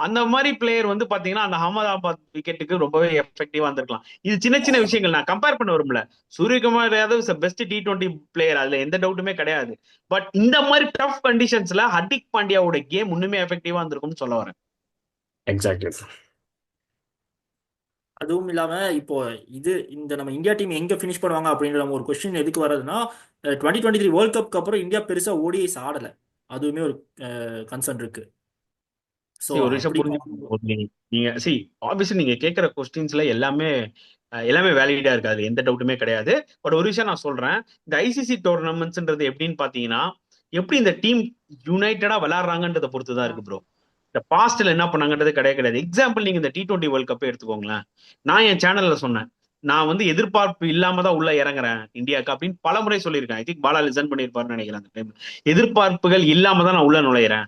அந்த மாதிரி பிளேயர் வந்து பாத்தீங்கன்னா அந்த அகமதாபாத் விக்கெட்டுக்கு ரொம்பவே எஃபெக்டிவா இருந்திருக்கலாம். இது சின்ன சின்ன விஷயங்கள் நான் கம்பேர் பண்ண வரும்ல. Suryakumar Yadav is best T20 player, அதுல எந்த டவுட்டுமே கிடையாது. பட் இந்த மாதிரி டஃப் கண்டிஷன்ஸ்ல ஹர்திக் பாண்டியாவோட கேம் இன்னுமே எஃபெக்டிவா இருந்திருக்கும்னு சொல்ல வரேன். எக்ஸாக்ட்லி. அதுவும் இல்லாம இப்போ இந்த நம்ம இந்தியா டீம் எங்க ஃபினிஷ் பண்ணுவாங்க அப்படின்ற ஒரு கொஸ்டின் எதுக்கு வருதுன்னா, 2023 வேர்ல்ட் கப்க்கு அப்புறம் இந்தியா பெருசா ஓடிஐஸ் ஆடல. அதுவுமே ஒரு கன்சர்ன் இருக்கு. ஸோ ஒரு விஷயம் அப்படி புரிஞ்சுக்கணும். நீங்க ஆப்வியஸ்லி நீங்க கேட்கிற கொஸ்டின்ஸ்ல எல்லாமே வேலிடா இருக்கு. அது எந்த டவுட்டுமே கிடையாது. பட் ஒரு விஷயம் நான் சொல்றேன். இந்த ICC டோர்னமெண்ட்ஸ்ன்றது எப்படின்னு பாத்தீங்கன்னா, எப்படி இந்த டீம் யுனைடடா விளையாடுறாங்கன்றத பொறுத்துதான் இருக்கு ப்ரோ. இந்த பாஸ்ட்ல என்ன பண்ணாங்கன்றது கிடையாது. எக்ஸாம்பிள் நீங்க இந்த T20 வேர்ல்ட் கப்பே எடுத்துக்கோங்களேன். நான் என் சேனல்ல சொன்னேன், நான் வந்து எதிர்பார்ப்பு இல்லாம தான் உள்ள இறங்குறேன் இந்தியாவுக்கு அப்படின்னு பல முறை சொல்லியிருக்கேன். ஐ திங்க் பாலா லிசன் பண்ணியிருப்பாருன்னு நினைக்கிறேன். அந்த டைம் எதிர்பார்ப்புகள் இல்லாம தான் நான் உள்ள நுழையிறேன்.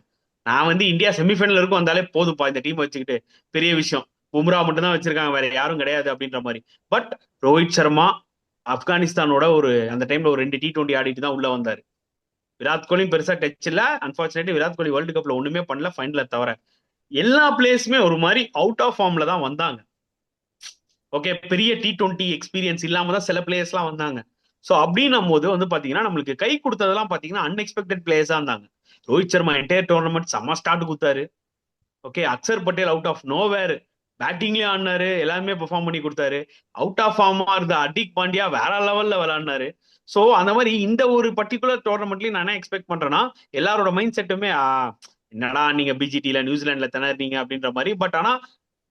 நான் வந்து இந்தியா செமிஃபைனல் இருக்கும் வந்தாலே போதுப்பா, இந்த டீம் வச்சுக்கிட்டு பெரிய விஷயம், பும்ரா மட்டும் தான் வச்சிருக்காங்க, வேற யாரும் கிடையாது அப்படின்ற மாதிரி. பட் ரோஹித் சர்மா ஆப்கானிஸ்தானோட அந்த டைம்ல ஒரு 2 T20 ஆடிட்டு தான் உள்ள வந்தாரு. விராட் கோலியும் பெருசா டச் இல்ல. அன்பார்ச்சுனேட்லி விராட் கோலி வேர்ல்டு கப்ல ஒண்ணுமே பண்ணல ஃபைனல தவிர. எல்லா பிளேயர்ஸுமே ஒரு மாதிரி அவுட் ஆஃப் ஃபார்ம்ல தான் வந்தாங்க. ஓகே, பெரிய T20 எக்ஸ்பீரியன்ஸ் இல்லாம தான் சில பிளேயர்ஸ் எல்லாம் வந்தாங்க. ஸோ அப்படின்னும் போது வந்து பாத்தீங்கன்னா நம்மளுக்கு கை கொடுத்ததெல்லாம் பாத்தீங்கன்னா அன்எக்ஸ்பெக்டட் பிளேயர்ஸா இருந்தாங்க. ரோஹித் சர்மா என்டையர் டோர்னமெண்ட் செம்ம ஸ்டார்ட் கொடுத்தாரு. Okay, Axar Patel out of nowhere பேட்டிங்லயும் ஆடினாரு, எல்லாருமே பெர்ஃபார்ம் பண்ணி கொடுத்தாரு. அவுட் ஆஃப் ஃபார்மா இருந்த ஹர்திக் பாண்டியா வேற லெவல்ல விளையாடினாரு. ஸோ அந்த மாதிரி இந்த ஒரு பர்டிகுலர் டோர்னமெண்ட்லயும் நான் என்ன எக்ஸ்பெக்ட் பண்றேன்னா, எல்லாரோட மைண்ட் செட்டுமே என்னடா நீங்க பிஜிடில நியூசிலாந்துல திணறீங்க அப்படின்ற மாதிரி. பட் ஆனா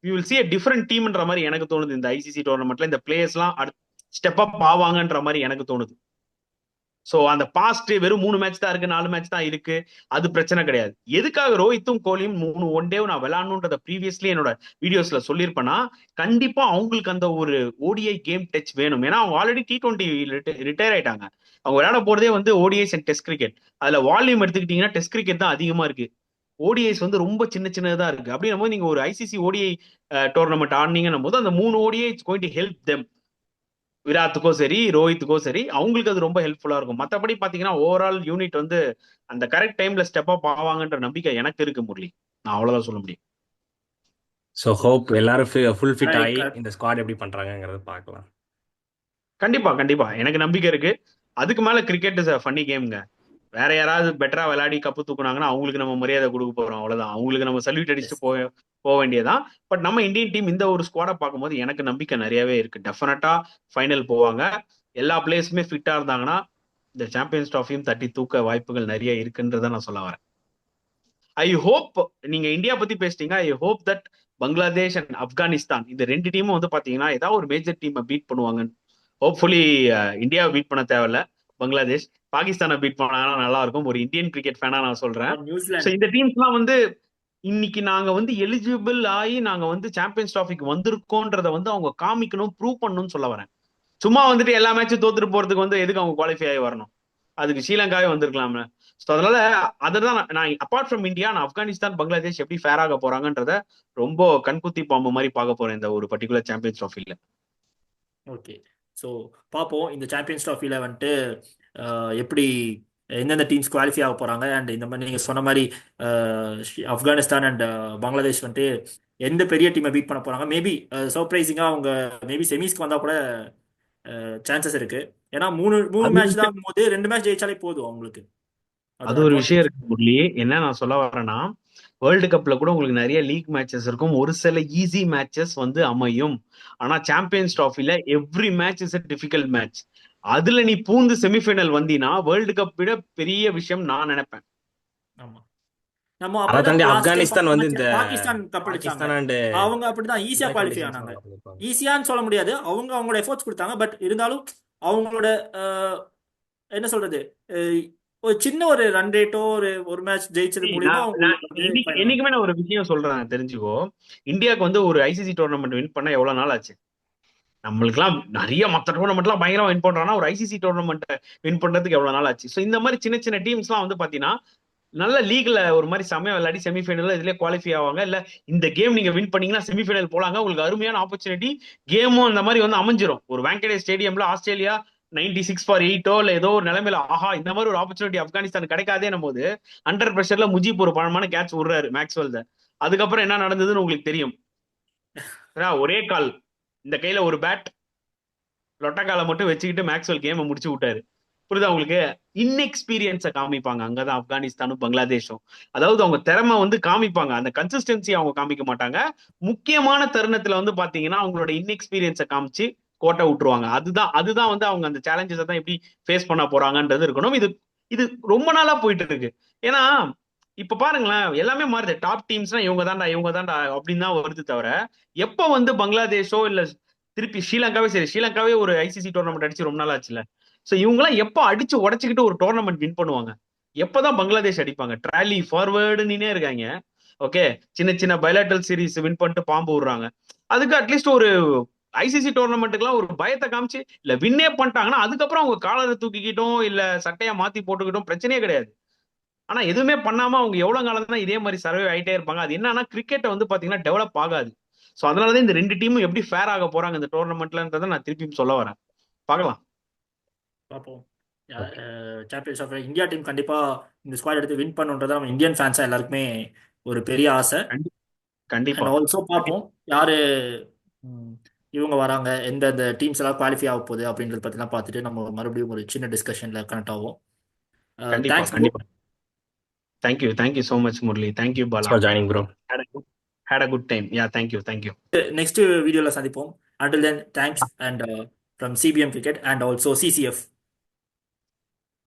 you will see a different டீம்ன்ற மாதிரி எனக்கு தோணுது. இந்த ஐசிசி டோர்னமெண்ட்ல இந்த பிளேயர்ஸ் எல்லாம் ஸ்டெப் அப் ஆவாங்கன்ற மாதிரி எனக்கு தோணுது. சோ அந்த பாஸ்ட் வெறும் 3 மேட்ச் தான் இருக்கு, 4 மேட்ச் தான் இருக்கு, அது பிரச்சனை கிடையாது. எதுக்காக ரோஹித்தும் கோலியும் 3 ஒன் டே நான் விளையாடணுன்றத ப்ரீவியஸ்லி என்னோட வீடியோஸ்ல சொல்லியிருப்பேன்னா, கண்டிப்பா அவங்களுக்கு அந்த ஒரு ஓடிஐ கேம் டச் வேணும். ஏன்னா அவங்க ஆல்ரெடி T20 ரிட்டையர் ஆயிட்டாங்க. அவங்க விளையாட போறதே வந்து ஓடிஐஸ் அண்ட் டெஸ்ட் கிரிக்கெட். அதுல வால்யூம் எடுத்துக்கிட்டீங்கன்னா டெஸ்ட் கிரிக்கெட் தான் அதிகமா இருக்கு. ஓடிஐஸ் வந்து ரொம்ப சின்ன சின்னதா இருக்கு. அப்படின்னும் போது நீங்க ஒரு ஐசிசி ஓடிஐ டோர்னமெண்ட் ஆடினீங்கன்னும் போது அந்த 3 ODI it's going to help them. விராட்டுக்கோ சரி, ரோஹித்துக்கோ சரி, அவங்களுக்கு அது ரொம்ப ஹெல்ப்ஃபுல்லா இருக்கும். மத்தபடி பாத்தீங்கன்னா ஓவரால் யூனிட் வந்து அந்த கரெக்ட் டைம்ல ஸ்டெப் அப் ஆவாங்கன்ற நம்பிக்கை எனக்கு இருக்கு முரளி. நான் அவ்வளவுதான் சொல்ல முடியும். ஸோ ஹோப் எல்லாரும் ஃபுல் ஃபிட் Correct, ஆகி correct. இந்த ஸ்குவாட் எப்படி பண்றாங்கங்கிறத பார்க்கலாம். கண்டிப்பா கண்டிப்பா எனக்கு நம்பிக்கை இருக்கு. அதுக்கு மேல கிரிக்கெட் இஸ் ஃபன்னி கேம்ங்க. வேற யாராவது பெட்டரா விளையாடி கப்பு தூக்குனாங்கன்னா அவங்களுக்கு நம்ம மரியாதை கொடுக்க போறோம், அவ்வளவுதான். அவங்களுக்கு நம்ம சல்யூட் அடிச்சுட்டு போக வேண்டியதான். பட் நம்ம இந்தியன் டீம் இந்த ஒரு ஸ்குவாடை பார்க்கும்போது எனக்கு நம்பிக்கை நிறையவே இருக்கு. டெஃபினட்டா ஃபைனல் போவாங்க. எல்லா பிளேயர்ஸுமே ஃபிட்டா இருந்தாங்கன்னா இந்த சாம்பியன்ஸ் ட்ராஃபியும் தட்டி தூக்க வாய்ப்புகள் நிறைய இருக்குன்றத நான் சொல்ல வரேன். ஐ ஹோப், நீங்க இந்தியா பத்தி பேசிட்டீங்க, I hope that Bangladesh and Afghanistan இந்த 2 டீமும் வந்து பாத்தீங்கன்னா ஏதாவது ஒரு மேஜர் டீமை பீட் பண்ணுவாங்க. ஹோப்ஃபுல்லி இந்தியாவை பீட் பண்ண தேவையில்ல, பங்களாதேஷ் பாகிஸ்தானை பீட் பண்ணாங்கன்னா நல்லா இருக்கும். ஒரு இந்தியன் கிரிக்கெட் ஃபேனா நான் சொல்றேன். Or so New Zealand. இந்த டீம்ஸ்லாம் வந்து இன்னைக்கு நாங்க வந்து எலிஜிபிள் ஆகி நாங்க வந்து சாம்பியன்ஸ் ட்ராஃபிக்கு வந்திருக்கோன்றத வந்து அவங்க காமிக்கணும், ப்ரூவ் பண்ணணும்னு சொல்ல வரேன். சும்மா வந்துட்டு எல்லா மேட்சும் தோத்துட்டு போறதுக்கு வந்து எதுக்கு அவங்க குவாலிஃபை ஆகி வரணும்? அதுக்கு ஸ்ரீலங்காவே வந்திருக்கலாம்ல. ஸோ அதனால அதுதான் நான் அப்பார்ட் ஃப்ரம் இந்தியா, நான் ஆப்கானிஸ்தான் பங்களாதேஷ் எப்படி ஃபேர் ஆக போறாங்கன்றத ரொம்ப கண்குத்தி பாம்பு மாதிரி பார்க்க போறேன் இந்த ஒரு பர்டிகுலர் சாம்பியன்ஸ் ட்ராஃபில. ஓகே, ஸோ பார்ப்போம் இந்த சாம்பியன்ஸ் ட்ராஃபியில் வந்துட்டு எப்படி எந்தெந்த டீம்ஸ் குவாலிஃபை ஆக போகிறாங்க. அண்ட் இந்த மாதிரி நீங்கள் சொன்ன மாதிரி ஆப்கானிஸ்தான் அண்ட் பங்களாதேஷ் வந்துட்டு எந்த பெரிய டீமை பீட் பண்ண போகிறாங்க. மேபி சர்ப்ரைசிங்காக அவங்க மேபி செமிஸ்க்கு வந்தால் கூட சான்சஸ் இருக்கு. ஏன்னா மூணு அது மேட்ச் தான் போது 2 மேட்ச் ஜெயிச்சாலே போதும் அவங்களுக்கு. அது ஒரு விஷயம் இருக்கு முரளி. என்ன நான் சொல்ல வரேன்னா, வேர்ல்டு கப்ல கூட உங்களுக்கு நிறைய லீக் மேட்சஸ் இருக்கும், ஒரு சில ஈஸி மேட்சஸ் வந்து அமையும். ஆனா சாம்பியன்ஸ் ட்ராஃபில every match is a difficult match. அதுல நீ பூந்து செமிஃபைனல் வந்தீனா வேர்ல்டு கப் விட பெரிய விஷயம் நான் நினைப்பேன். ஆமா, நம்ம அதை அப்பதான் தாண்டி லாஸ்ட் டைம் ஆப்கானிஸ்தான் வந்து இந்த பாகிஸ்தான் கப் அடிச்சாங்க. பாகிஸ்தான் அண்ட் அவங்க அப்படிதான் ஈஸியா குவாலிஃபை ஆனாங்க. ஈஸியான்னு சொல்ல முடியாது, அவங்களோட எஃபோர்ட்ஸ் கொடுத்தாங்க. பட் இருந்தாலும் அவங்களோட என்ன சொல்றது, ஒரு சின்ன ஒரு ரன் ரேட்டோ ஒரு மேட்ச் ஜெயிச்சது மூலியமா என்னைக்குமே நான் ஒரு விஷயம் சொல்றேன் தெரிஞ்சுக்கோ. இந்தியாவுக்கு வந்து ஒரு ஐசிசி டோர்னமெண்ட் வின் பண்ண எவ்வளவு நாள் ஆச்சு? நம்மளுக்குலாம் நிறைய மற்ற டோர்னமெண்ட்லாம் பயங்கரமா வின் பண்றாங்கன்னா ஒரு ஐசிசி டோர்னமெண்ட் வின் பண்றதுக்கு எவ்வளவு நாள் ஆச்சு? ஸோ இந்த மாதிரி சின்ன சின்ன டீம்ஸ்லாம் வந்து பாத்தீங்கன்னா நல்ல லீக்ல ஒரு மாதிரி செமையா விளையாடி செமிஃபைனல்ல இதுலயே குவாலிஃபை ஆவாங்க. இல்ல இந்த கேம் நீங்க வின் பண்ணீங்கன்னா செமிஃபைனல் போலாங்க, உங்களுக்கு அருமையான ஆப்பர்ச்சுனிட்டி. கேமும் அந்த மாதிரி வந்து அமைஞ்சிரும். ஒரு வாங்கடே ஸ்டேடியம்ல ஆஸ்திரேலியா 96 for 8 ஏதோ ஒரு நிலைமையில ஆஹா இந்த மாதிரி ஒரு ஆப்பர்ச்சுனிட்டி ஆப்கானிஸ்தான் கிடைக்காதே போது அண்டர் பிரஷர்ல முஜிப் ஒரு பழமான கேட்ச் விடுறாரு மேக்ஸ்வெல். அதுக்கப்புறம் என்ன நடந்ததுன்னு உங்களுக்கு தெரியும். ஒரே கால், இந்த கையில ஒரு பேட், லொட்டக்காலை மட்டும் வச்சுக்கிட்டு மேக்ஸ்வெல் கேமை முடிச்சு விட்டாரு. புரியுதா உங்களுக்கு? இன்எக்ஸ்பீரியன்ஸை காமிப்பாங்க அங்கதான் ஆப்கானிஸ்தானும் பங்களாதேஷும். அதாவது அவங்க திறமை வந்து காமிப்பாங்க, அந்த கன்சிஸ்டன்சி அவங்க காமிக்க மாட்டாங்க. முக்கியமான தருணத்துல வந்து பாத்தீங்கன்னா அவங்களோட இன்எக்ஸ்பீரியன்ஸை காமிச்சு கோட்டை விட்டுருவாங்க. அதுதான் வந்து அவங்க அந்த சேலஞ்சஸை தான் எப்படி ஃபேஸ் பண்ண போறாங்கன்றது இருக்கணும். இது ரொம்ப நாளா போயிட்டு இருக்கு. ஏன்னா இப்ப பாருங்களேன், எல்லாமே மாறுது. டாப் டீம்ஸ்னா இவங்க தாண்டா அப்படின்னு தான் வருது தவிர, எப்ப வந்து பங்களாதேஷோ இல்ல திருப்பி ஸ்ரீலங்காவே ஒரு ஐசிசி டோர்னமெண்ட் அடிச்சு ரொம்ப நாள் ஆச்சுல. சோ இவங்கெல்லாம் எப்ப அடிச்சு உடச்சுக்கிட்டு ஒரு டோர்னமெண்ட் வின் பண்ணுவாங்க? எப்பதான் பங்களாதேஷ் அடிப்பாங்க? ட்ராலி ஃபார்வர்டுன்னே இருக்காங்க. ஓகே, சின்ன சின்ன பைலேட்டரல் சீரிஸ் வின் பண்ணிட்டு பாம்பு விடுறாங்க. அதுக்கு அட்லீஸ்ட் ஒரு ஐசிசி டோர்னமெண்ட்டுக்குலாம் ஒரு பயத்தை காமிச்சு இல்ல வின்னே பண்ணிட்டாங்கன்னா அதுக்கப்புறம் அவங்க காலரை தூக்கிக்கிட்டோம் இல்ல சட்டையா மாத்தி போட்டுக்கிட்டோம் பிரச்சனையே கிடையாது. ஆனா எதுவுமே பண்ணாம அவங்க எவ்வளவு காலம் தான் இதே மாதிரி சர்வே ஆயிட்டே இருப்பாங்க. அது என்னன்னா கிரிக்கெட்டை வந்து பாத்தீங்கன்னா டெவலப் ஆகாது. சோ அதனாலதான் இந்த 2 டீமும் எப்படி ஃபேர் ஆக போறாங்க இந்த டோர்னமெண்ட்லன்றதை நான் திருப்பியும் சொல்ல வரேன். பார்க்கலாம், பார்ப்போம். சாம்பியன்ஸ் ஆஃப் இந்தியா டீம் கண்டிப்பா இந்த ஸ்குவாட் எடுத்து வின் பண்ணுன்றதா நம்ம இந்தியன் ஃபேன்ஸா எல்லாருக்குமே ஒரு பெரிய ஆசை. கண்டிப்பா. ஆல்சோ பார்ப்போம் யாரு இவங்க வராங்க, எந்தெந்த டீம்ஸ் எல்லாம் குவாலிஃபை ஆக போகுது அப்படின்றத பற்றிலாம் பார்த்துட்டு நம்ம மறுபடியும் ஒரு சின்ன டிஸ்கஷனில் கனெக்ட் ஆகும். கண்டிப்பா தேங்க்ஸ் ப்ரோ. கண்டிப்பா. Thank you so much Murali. Thank you Bala. For joining bro. had a good time. Yeah, thank you. Next வீடியோவில் சந்திப்போம். Until then, thanks and from CBM Cricket and also CCF.